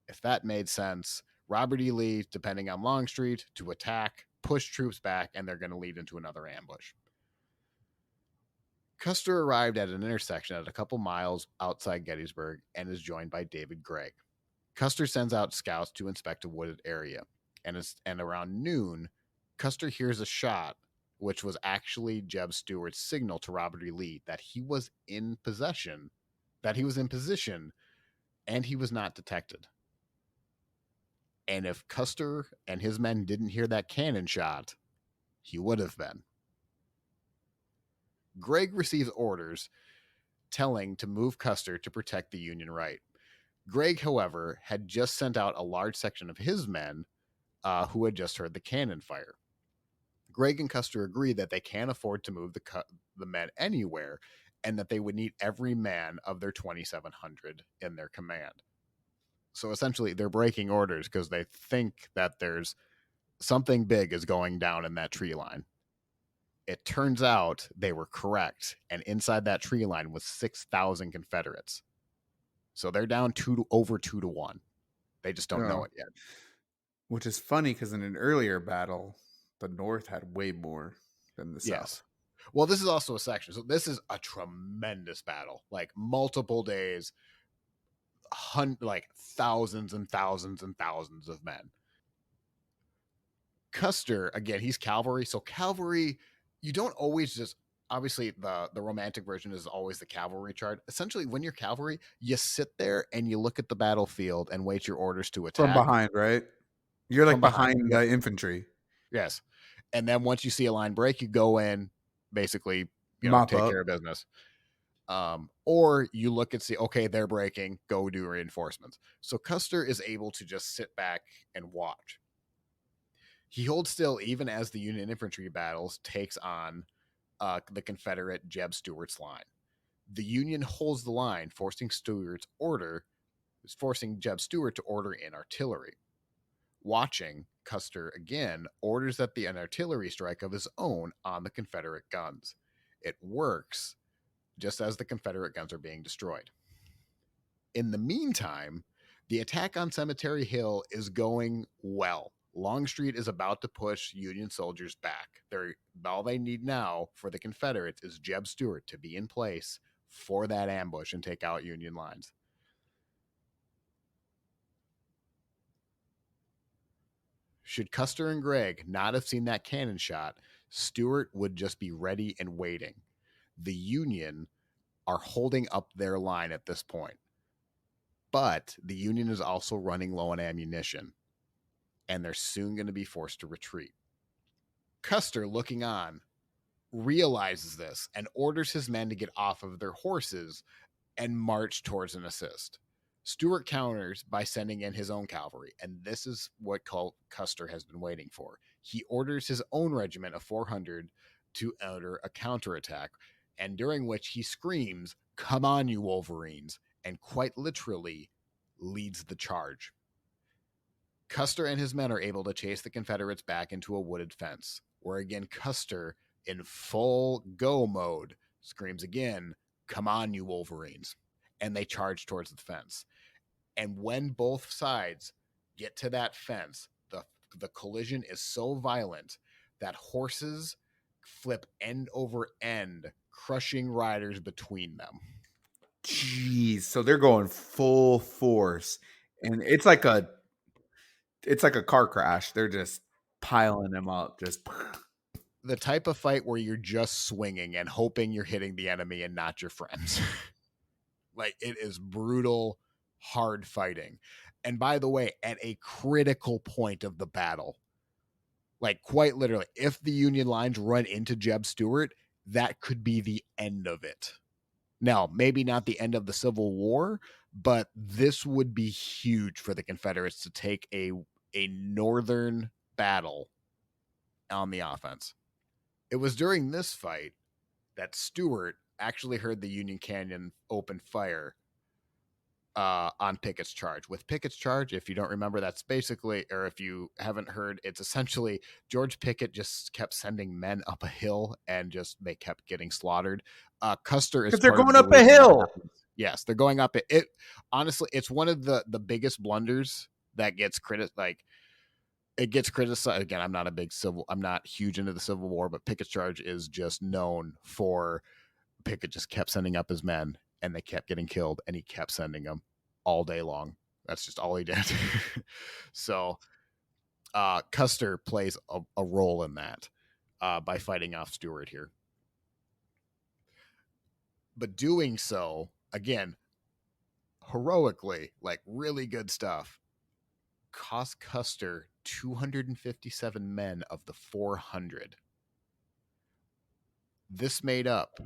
If that made sense, Robert E. Lee, depending on Longstreet, to attack, push troops back, and they're going to lead into another ambush. Custer arrived at an intersection at a couple miles outside Gettysburg and is joined by David Gregg. Custer sends out scouts to inspect a wooded area, and around noon, Custer hears a shot, which was actually Jeb Stuart's signal to Robert E. Lee that he was in position, and he was not detected. And if Custer and his men didn't hear that cannon shot, he would have been. Gregg receives orders telling to move Custer to protect the Union right. Gregg, however, had just sent out a large section of his men who had just heard the cannon fire. Gregg and Custer agree that they can't afford to move the men anywhere and that they would need every man of their 2,700 in their command. So essentially, they're breaking orders because they think that there's something big is going down in that tree line. It turns out they were correct, and inside that tree line was 6,000 Confederates. So they're down over 2-1. They just don't know it yet. Which is funny because in an earlier battle, the North had way more than the South. Well, this is also a section. So this is a tremendous battle, like multiple days, like thousands and thousands and thousands of men. Custer, again, he's cavalry. So cavalry, you don't always just, obviously the romantic version is always the cavalry chart. Essentially, when you're cavalry, you sit there and you look at the battlefield and wait your orders to attack. From behind, right? You're like behind the infantry. Yes. And then once you see a line break, you go in, basically, take care of business. Or you look and see, okay, they're breaking, go do reinforcements. So Custer is able to just sit back and watch. He holds still even as the Union infantry battles takes on the Confederate Jeb Stuart's line. The Union holds the line, forcing Jeb Stuart to order in artillery. Watching, Custer again orders that an artillery strike of his own on the Confederate guns. It works, just as the Confederate guns are being destroyed. In the meantime, the attack on Cemetery Hill is going well. Longstreet is about to push Union soldiers back. All they need now for the Confederates is Jeb Stuart to be in place for that ambush and take out Union lines. Should Custer and Gregg not have seen that cannon shot, Stuart would just be ready and waiting. The Union are holding up their line at this point. But the Union is also running low on ammunition, and they're soon going to be forced to retreat. Custer, looking on, realizes this and orders his men to get off of their horses and march towards an assist. Stuart counters by sending in his own cavalry, and this is what Custer has been waiting for. He orders his own regiment of 400 to enter a counterattack, and during which he screams, "Come on, you Wolverines," and quite literally leads the charge. Custer and his men are able to chase the Confederates back into a wooded fence, where again Custer, in full go mode, screams again, "Come on, you Wolverines," and they charge towards the fence. And when both sides get to that fence, the collision is so violent that horses flip end over end, crushing riders between them. Jeez, so they're going full force, and it's like a car crash. They're just piling them up, just the type of fight where you're just swinging and hoping you're hitting the enemy and not your friends. Like, it is brutal, hard fighting. And by the way, at a critical point of the battle, like quite literally, if the Union lines run into Jeb Stuart, that could be the end of it. Now, maybe not the end of the Civil War, but this would be huge for the Confederates to take a northern battle on the offense. It was during this fight that Stuart actually heard the Union cannon open fire on Pickett's charge. With Pickett's charge, if you don't remember, that's basically, or if you haven't heard, it's essentially George Pickett just kept sending men up a hill and just they kept getting slaughtered. Custer is Because they're part of going the up a reason that hill. happens. Yes, they're going up it. Honestly, it's one of the biggest blunders that gets it gets criticized. Again, I'm not huge into the Civil War, but Pickett's charge is just known for Pickett just kept sending up his men and they kept getting killed and he kept sending them all day long. That's just all he did. So Custer plays a role in that by fighting off Stewart here. But doing so, again, heroically, like really good stuff, cost Custer 257 men of the 400. This made up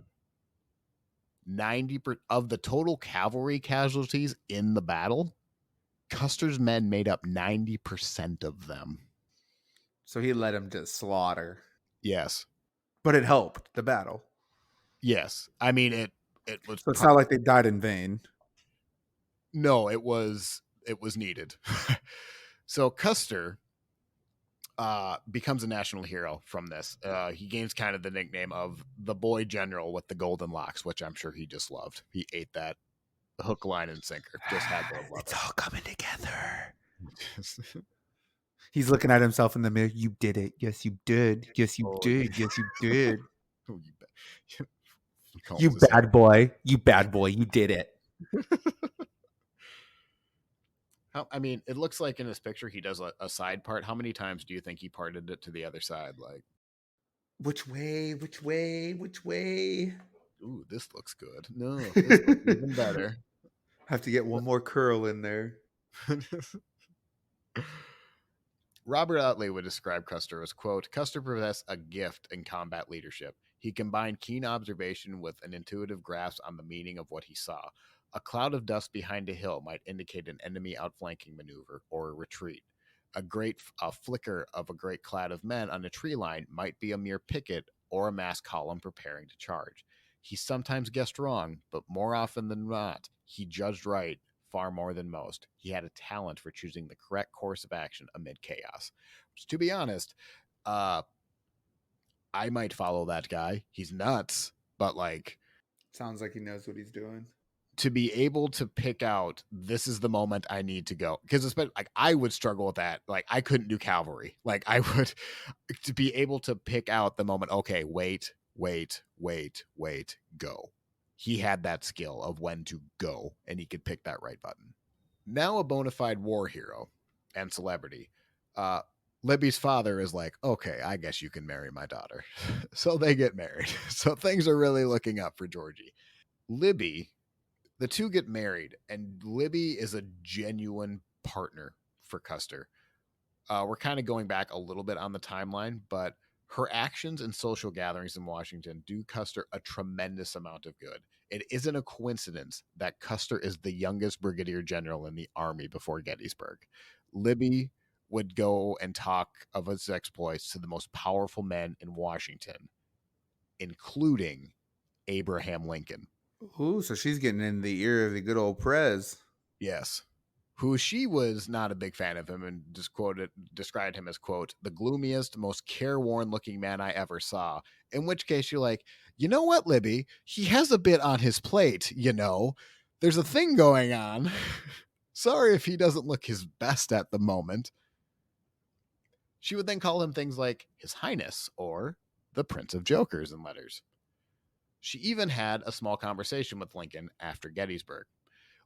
90% of the total cavalry casualties in the battle. Custer's men made up 90% of them. So he led him to slaughter. Yes. But it helped the battle. Yes. I mean, it was. So it's not like they died in vain. No, it was needed. So Custer becomes a national hero from this. He gains kind of the nickname of the boy general with the golden locks, which I'm sure he just loved. He ate that hook, line, and sinker. Just had to love It's it. all coming together. He's looking at himself in the mirror. You did it. Yes, you did. Yes, you did. Yes, you did. You bad boy. You bad boy. You did it. I mean, it looks like in this picture he does a side part. How many times do you think he parted it to the other side? Like, which way? Which way? Which way? Ooh, this looks good. No, this looks even better. Have to get one more curl in there. Robert Utley would describe Custer as, quote, Custer possessed a gift in combat leadership. He combined keen observation with an intuitive grasp on the meaning of what he saw. A cloud of dust behind a hill might indicate an enemy outflanking maneuver or a retreat. A flicker of a great cloud of men on a tree line might be a mere picket or a mass column preparing to charge. He sometimes guessed wrong, but more often than not, he judged right far more than most. He had a talent for choosing the correct course of action amid chaos. Which, to be honest, I might follow that guy. He's nuts, but like, sounds like he knows what he's doing. To be able to pick out, this is the moment I need to go, because especially like I would struggle with that. Like I couldn't do cavalry. Like I would to be able to pick out the moment. Okay, wait, go. He had that skill of when to go, and he could pick that right button. Now a bona fide war hero and celebrity, Libby's father is like, okay, I guess you can marry my daughter. So they get married. So things are really looking up for Georgie. Libby, the two get married, and Libby is a genuine partner for Custer. We're kind of going back a little bit on the timeline, but her actions and social gatherings in Washington do Custer a tremendous amount of good. It isn't a coincidence that Custer is the youngest brigadier general in the army before Gettysburg. Libby would go and talk of his exploits to the most powerful men in Washington, including Abraham Lincoln. Ooh, so she's getting in the ear of the good old Prez. Yes. Who she was not a big fan of him and described him as, quote, the gloomiest, most careworn looking man I ever saw. In which case you're like, you know what, Libby? He has a bit on his plate, you know. There's a thing going on. Sorry if he doesn't look his best at the moment. She would then call him things like His Highness or the Prince of Jokers in letters. She even had a small conversation with Lincoln after Gettysburg.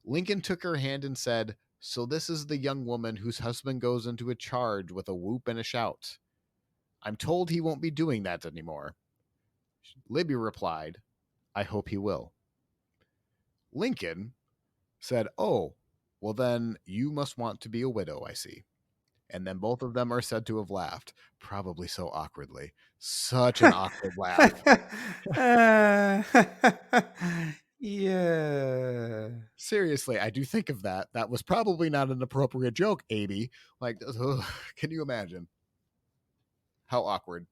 Lincoln took her hand and said, so this is the young woman whose husband goes into a charge with a whoop and a shout. I'm told he won't be doing that anymore. Libby replied, I hope he will. Lincoln said, oh, well then you must want to be a widow, I see. And then both of them are said to have laughed, probably so awkwardly. Such an awkward laugh. Yeah. Seriously, I do think of that. That was probably not an appropriate joke, Abby. Like, ugh, can you imagine? How awkward.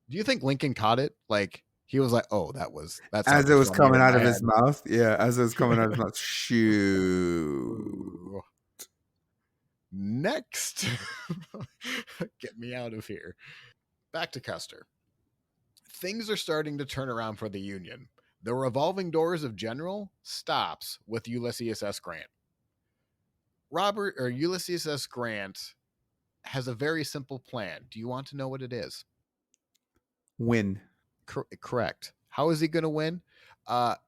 Do you think Lincoln caught it? Like, He was like, "Oh, that As it sounded was funny coming in out my of his head." mouth. Yeah, as it was coming out of his mouth. Shoot. Ooh. Next, get me out of here. Back to Custer. Things are starting to turn around for the Union. The revolving doors of General stops with Ulysses S. Grant. Ulysses S. Grant has a very simple plan. Do you want to know what it is? Win. Correct. How is he going to win?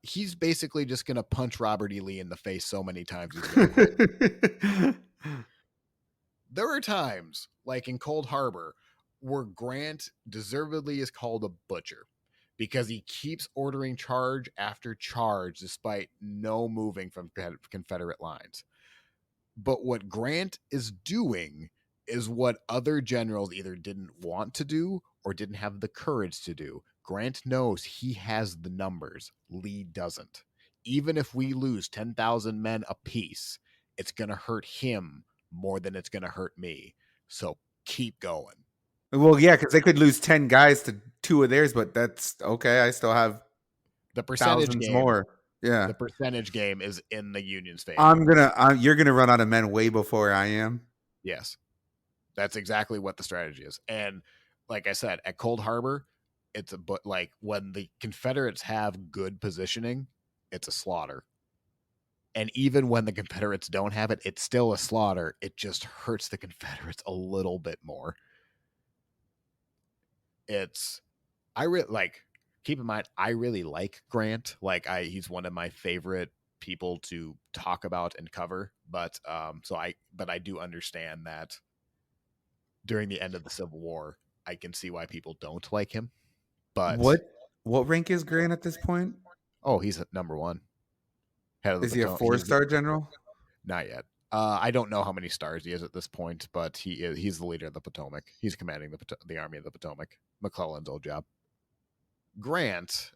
He's basically just going to punch Robert E. Lee in the face so many times he's going to quit. There are times, like in Cold Harbor, where Grant deservedly is called a butcher because he keeps ordering charge after charge despite no moving from Confederate lines. But what Grant is doing is what other generals either didn't want to do or didn't have the courage to do. Grant knows he has the numbers. Lee doesn't. Even if we lose 10,000 men apiece, it's going to hurt him more than it's going to hurt me. So keep going. Well, yeah, because they could lose 10 guys to 2 of theirs, but that's okay. I still have The percentage thousands game. more. Yeah. The percentage game is in the Union's favor. You're gonna run out of men way before I am. Yes. That's exactly what the strategy is. And like I said, at Cold Harbor, but like when the Confederates have good positioning, it's a slaughter. And even when the Confederates don't have it, it's still a slaughter. It just hurts the Confederates a little bit more. Keep in mind, I really like Grant. He's one of my favorite people to talk about and cover. But I do understand that during the end of the Civil War, I can see why people don't like him. But what rank is Grant at this point? Oh, he's at number 1. Head of the Is he a Potomac. 4-star general? Not yet. I don't know how many stars he is at this point, but he's the leader of the Potomac. He's commanding the Army of the Potomac. McClellan's old job. Grant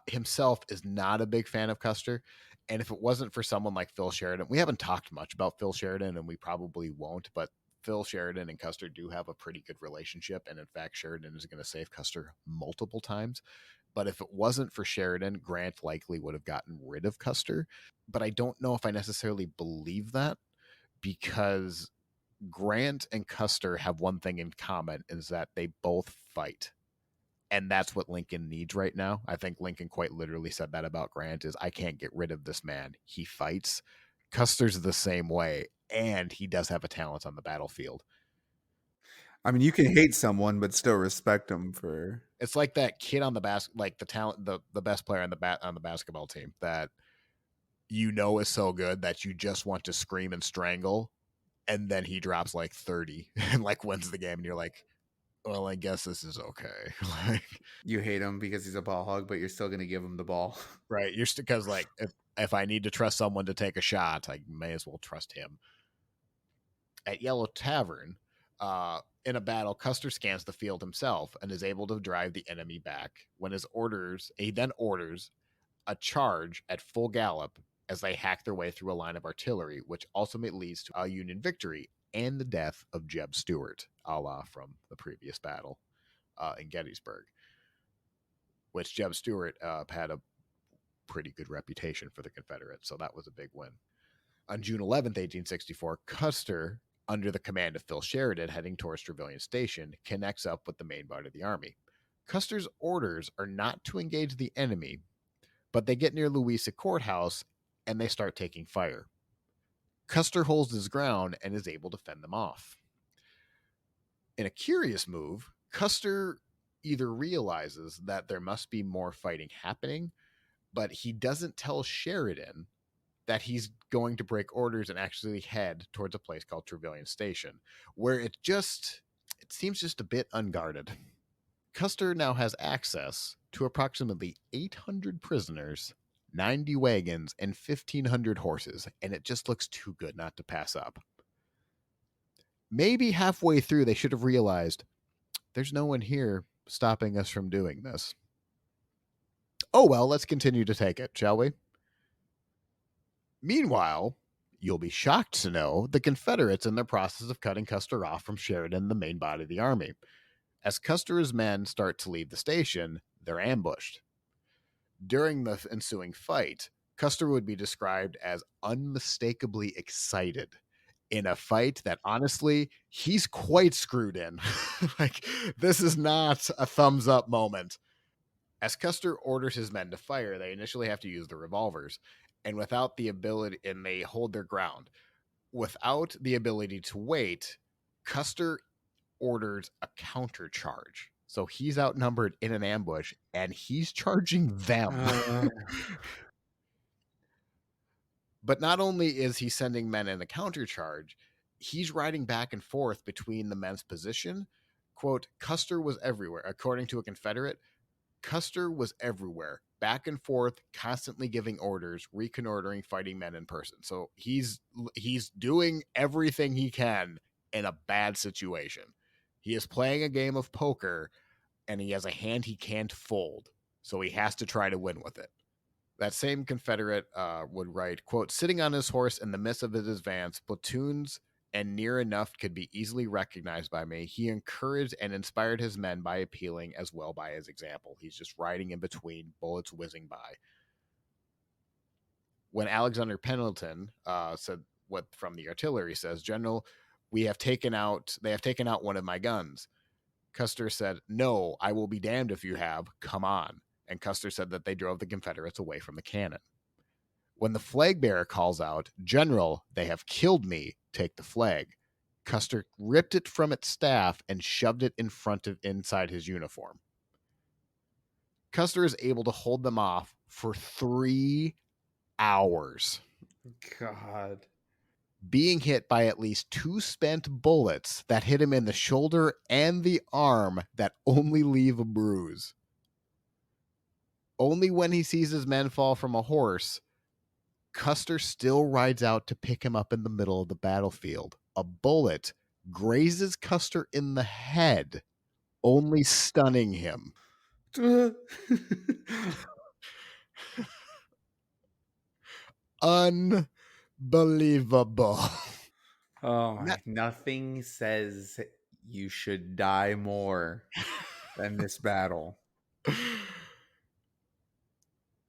himself is not a big fan of Custer. And if it wasn't for someone like Phil Sheridan, we haven't talked much about Phil Sheridan, and we probably won't, but Phil Sheridan and Custer do have a pretty good relationship. And in fact, Sheridan is going to save Custer multiple times. But if it wasn't for Sheridan, Grant likely would have gotten rid of Custer. But I don't know if I necessarily believe that, because Grant and Custer have one thing in common, is that they both fight. And that's what Lincoln needs right now. I think Lincoln quite literally said that about Grant, is I can't get rid of this man. He fights. Custer's the same way, and he does have a talent on the battlefield. I mean, you can hate someone but still respect them for. It's like that kid on the the best player on the basketball team that is so good that you just want to scream and strangle, and then he drops like 30 and wins the game, and you're like, well, I guess this is okay. You hate him because he's a ball hog, but you're still gonna give him the ball, right? You're because if I need to trust someone to take a shot, I may as well trust him. At Yellow Tavern, in a battle, Custer scans the field himself and is able to drive the enemy back. He then orders a charge at full gallop as they hack their way through a line of artillery, which ultimately leads to a Union victory and the death of Jeb Stuart, a la from the previous battle in Gettysburg, which Jeb Stuart had a pretty good reputation for the Confederates, so that was a big win. On June 11th, 1864, Custer, under the command of Phil Sheridan, heading towards Trevilian Station, connects up with the main body of the army. Custer's orders are not to engage the enemy, but they get near Louisa Courthouse and they start taking fire. Custer holds his ground and is able to fend them off. In a curious move, Custer either realizes that there must be more fighting happening, but he doesn't tell Sheridan that he's going to break orders and actually head towards a place called Trevilian Station, where it seems just a bit unguarded. Custer now has access to approximately 800 prisoners, 90 wagons, and 1,500 horses, and it just looks too good not to pass up. Maybe halfway through, they should have realized there's no one here stopping us from doing this. Oh well, let's continue to take it, shall we? Meanwhile, you'll be shocked to know the Confederates in the process of cutting Custer off from Sheridan, the main body of the army. As Custer's men start to leave the station, they're ambushed. During the ensuing fight, Custer would be described as unmistakably excited in a fight that honestly he's quite screwed in. Like, this is not a thumbs up moment. As Custer orders his men to fire, they initially have to use their revolvers, and without the ability, and they hold their ground. Without the ability to wait, Custer orders a countercharge. So he's outnumbered in an ambush, and he's charging them. But not only is he sending men in a countercharge, he's riding back and forth between the men's position. Quote, Custer was everywhere. According to a Confederate, Custer was everywhere, back and forth, constantly giving orders, reconnoitering, fighting men in person. So he's doing everything he can in a bad situation. He is playing a game of poker, and he has a hand he can't fold. So he has to try to win with it. That same Confederate would write, quote, sitting on his horse in the midst of his advance, platoons and near enough could be easily recognized by me. He encouraged and inspired his men by appealing as well by his example. He's just riding in between, bullets whizzing by. When Alexander Pendleton said what from the artillery says, General, they have taken out one of my guns. Custer said, no, I will be damned if you have. Come on. And Custer said that they drove the Confederates away from the cannon. When the flag bearer calls out, General, they have killed me, take the flag. Custer ripped it from its staff and shoved it inside his uniform. Custer is able to hold them off for 3 hours. God. Being hit by at least 2 spent bullets that hit him in the shoulder and the arm that only leave a bruise. Only when he sees his men fall from a horse, Custer still rides out to pick him up in the middle of the battlefield. A bullet grazes Custer in the head, only stunning him. Unbelievable. Oh my, nothing says you should die more than this battle.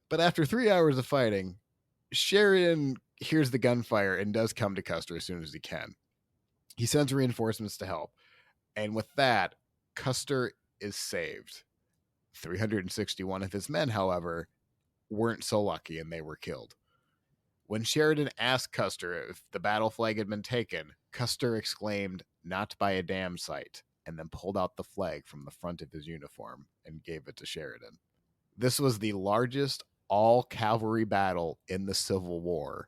But after 3 hours of fighting, Sheridan hears the gunfire and does come to Custer as soon as he can. He sends reinforcements to help. And with that, Custer is saved. 361 of his men, however, weren't so lucky and they were killed. When Sheridan asked Custer if the battle flag had been taken, Custer exclaimed, not by a damn sight, and then pulled out the flag from the front of his uniform and gave it to Sheridan. This was the largest all-cavalry battle in the Civil War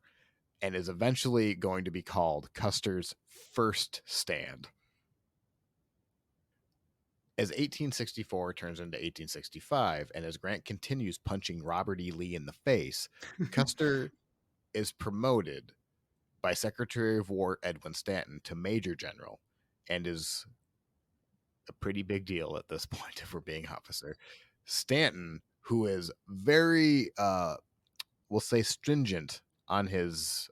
and is eventually going to be called Custer's First Stand. As 1864 turns into 1865, and as Grant continues punching Robert E. Lee in the face, Custer is promoted by Secretary of War Edwin Stanton to Major General, and is a pretty big deal at this point, if we're being officer. Stanton, who is very, we'll say, stringent on his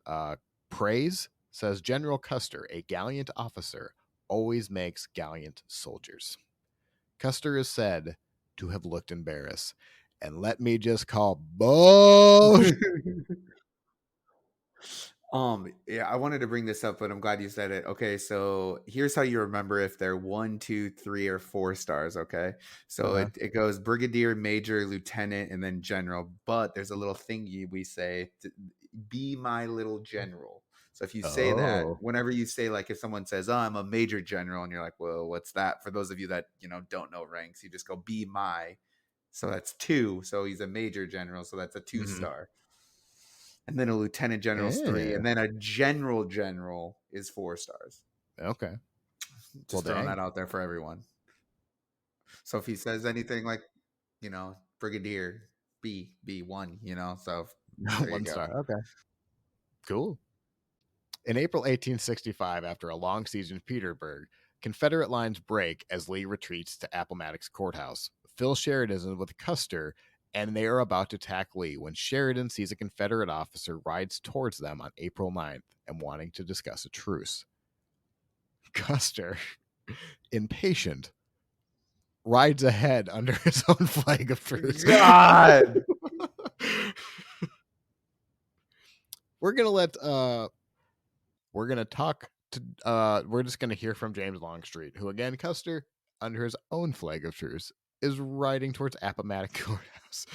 praise, says General Custer, a gallant officer, always makes gallant soldiers. Custer is said to have looked embarrassed. And let me just call bullshit. Yeah, I wanted to bring this up, but I'm glad you said it. Okay, so here's how you remember if they're 1, 2, 3, or 4 stars. Okay, so it goes brigadier, major, lieutenant, and then general. But there's a little thingy we say, be my little general. So if you say that, whenever you say, like, if someone says, oh, I'm a major general, and you're like, well, what's that? For those of you that, don't know ranks, you just go be my. So that's 2. So he's a major general. So that's a 2-star. And then a lieutenant general is 3, and then a general is 4 stars. Okay. Just throwing that out there for everyone. So if he says anything like, brigadier, B1, so 1 star. Okay. Cool. In April 1865, after a long siege in Petersburg, Confederate lines break as Lee retreats to Appomattox Courthouse. Phil Sheridan is with Custer, and they are about to attack Lee when Sheridan sees a Confederate officer rides towards them on April 9th and wanting to discuss a truce. Custer, impatient, rides ahead under his own flag of truce. God. We're gonna talk to we're just gonna hear from James Longstreet, who again, Custer, under his own flag of truce, is riding towards Appomattox Courthouse.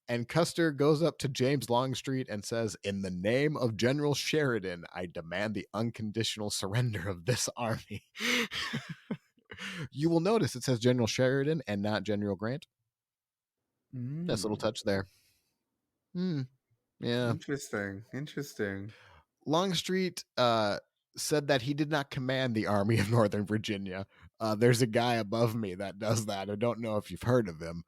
And Custer goes up to James Longstreet and says, "In the name of General Sheridan, I demand the unconditional surrender of this army." You will notice it says General Sheridan and not General Grant. Nice little touch there. Yeah. Interesting. Longstreet said that he did not command the Army of Northern Virginia. There's a guy above me that does that. I don't know if you've heard of him.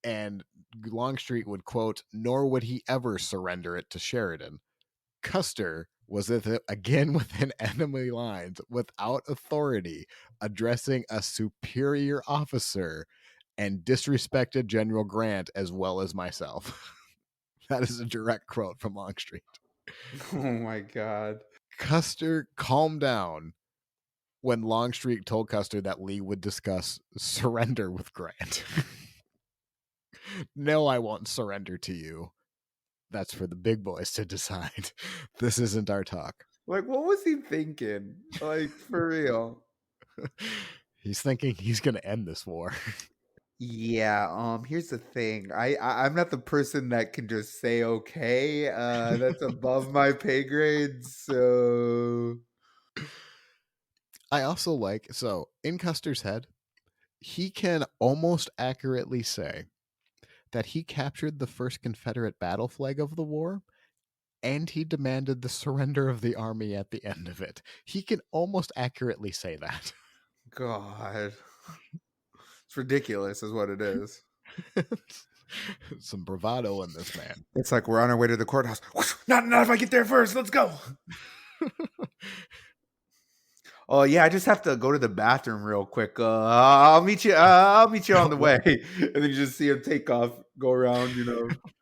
And Longstreet would quote, "Nor would he ever surrender it to Sheridan." Custer was again within enemy lines without authority, addressing a superior officer, and disrespected General Grant as well as myself. That is a direct quote from Longstreet. Oh my God. Custer calmed down when Longstreet told Custer that Lee would discuss surrender with Grant. "No, I won't surrender to you. That's for the big boys to decide. This isn't our talk." Like, what was he thinking? Like, for real. He's thinking he's going to end this war. Yeah, here's the thing. I'm not the person that can just say okay. That's above my pay grade, so I also like, so in Custer's head, he can almost accurately say that he captured the first Confederate battle flag of the war and he demanded the surrender of the army at the end of it. He can almost accurately say that. God. It's ridiculous is what it is. Some bravado in this man. It's like we're on our way to the courthouse. Not if I get there first. Let's go. Oh yeah, I just have to go to the bathroom real quick. I'll meet you. I'll meet you on the way, and then you just see him take off, go around,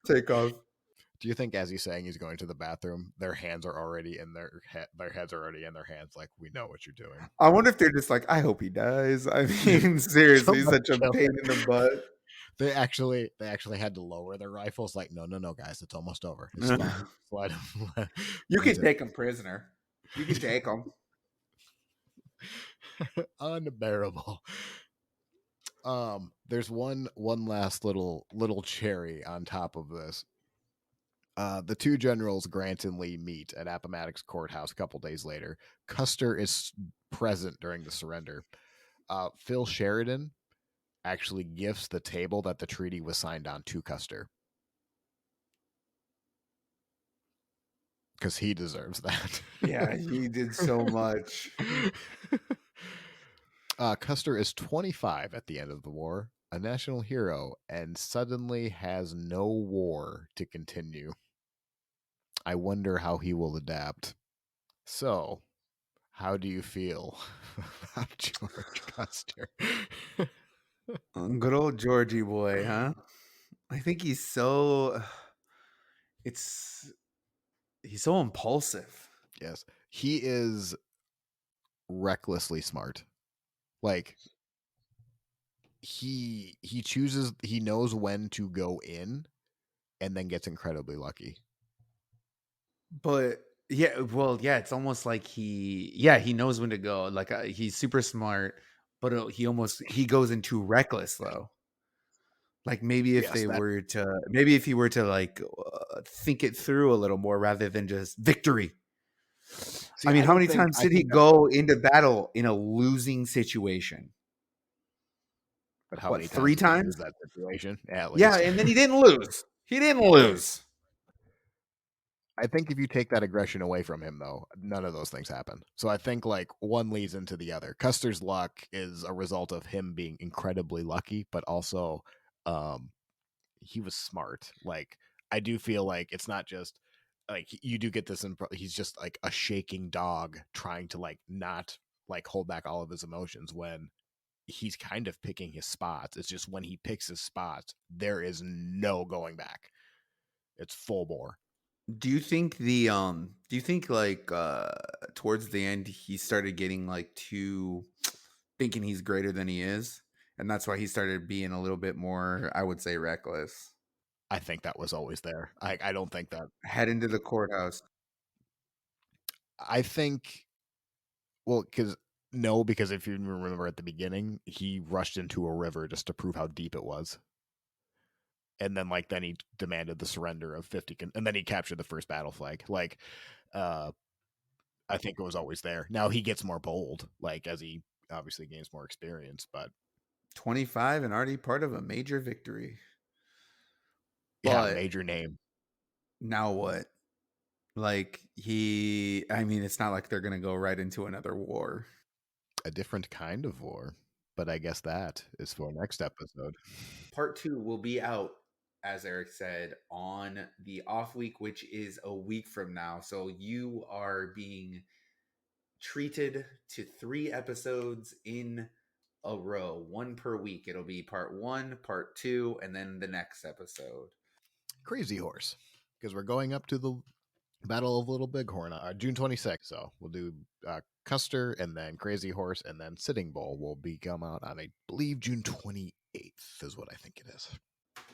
take off. Do you think as he's saying he's going to the bathroom, their hands are already in their heads are already in their hands? Like, we know what you're doing. I wonder if they're just like, I hope he dies. I mean, seriously, such a pain in the butt. They actually had to lower their rifles. Like, no, guys, it's almost over. It's fine. Let him. You can take him prisoner. You can take him. Unbearable. There's one last little cherry on top of this. The two generals, Grant and Lee, meet at Appomattox Courthouse a couple days later. Custer is present during the surrender. Phil Sheridan actually gifts the table that the treaty was signed on to Custer, because he deserves that. Yeah, he did so much. Custer is 25 at the end of the war, a national hero, and suddenly has no war to continue. I wonder how he will adapt. So, how do you feel about George Custer? Good old Georgie boy, huh? I think he's so impulsive. Yes, he is recklessly smart. Like, he knows when to go in and then gets incredibly lucky. But yeah, it's almost like he knows when to go. Like he's super smart, but he goes in too reckless though. Like maybe if he were to like think it through a little more rather than just victory. See, I mean, how many times did he go into battle in a losing situation? But how What, many 3 times times? that situation? At least. Yeah, and then he didn't lose. He didn't lose. I think if you take that aggression away from him, though, none of those things happen. So I think like one leads into the other. Custer's luck is a result of him being incredibly lucky, but also he was smart. Like, I do feel like it's not just like you do get this. He's just like a shaking dog trying to like not like hold back all of his emotions when he's kind of picking his spots. It's just when he picks his spots, there is no going back. It's full bore. Do you think like towards the end he started getting like too thinking he's greater than he is? And that's why he started being a little bit more, I would say, reckless. I think that was always there. I don't think that. Head into the courthouse. I think, well, because if you remember at the beginning, he rushed into a river just to prove how deep it was. And then then he demanded the surrender of 50, and then he captured the first battle flag. I think it was always there. Now he gets more bold, as he obviously gains more experience, but 25 and already part of a major victory. yeah, But major name. now what? It's not like they're going to go right into another war. A different kind of war, but I guess that is for next episode. Part 2 will be out, as Eric said, on the off week, which is a week from now. So you are being treated to 3 episodes in a row, 1 per week. It'll be part 1, part 2, and then the next episode. Crazy Horse, because we're going up to the Battle of Little Bighorn June 26th. So we'll do Custer, and then Crazy Horse, and then Sitting Bull will come out on, I believe, June 28th is what I think it is.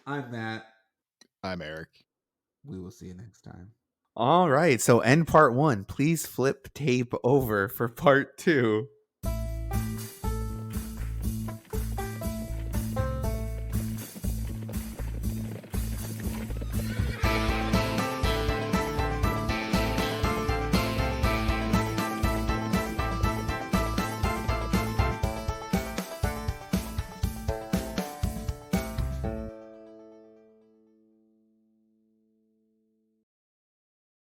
I'm Matt. I'm Eric. We will see you next time. All right. So end part 1. Please flip tape over for part 2.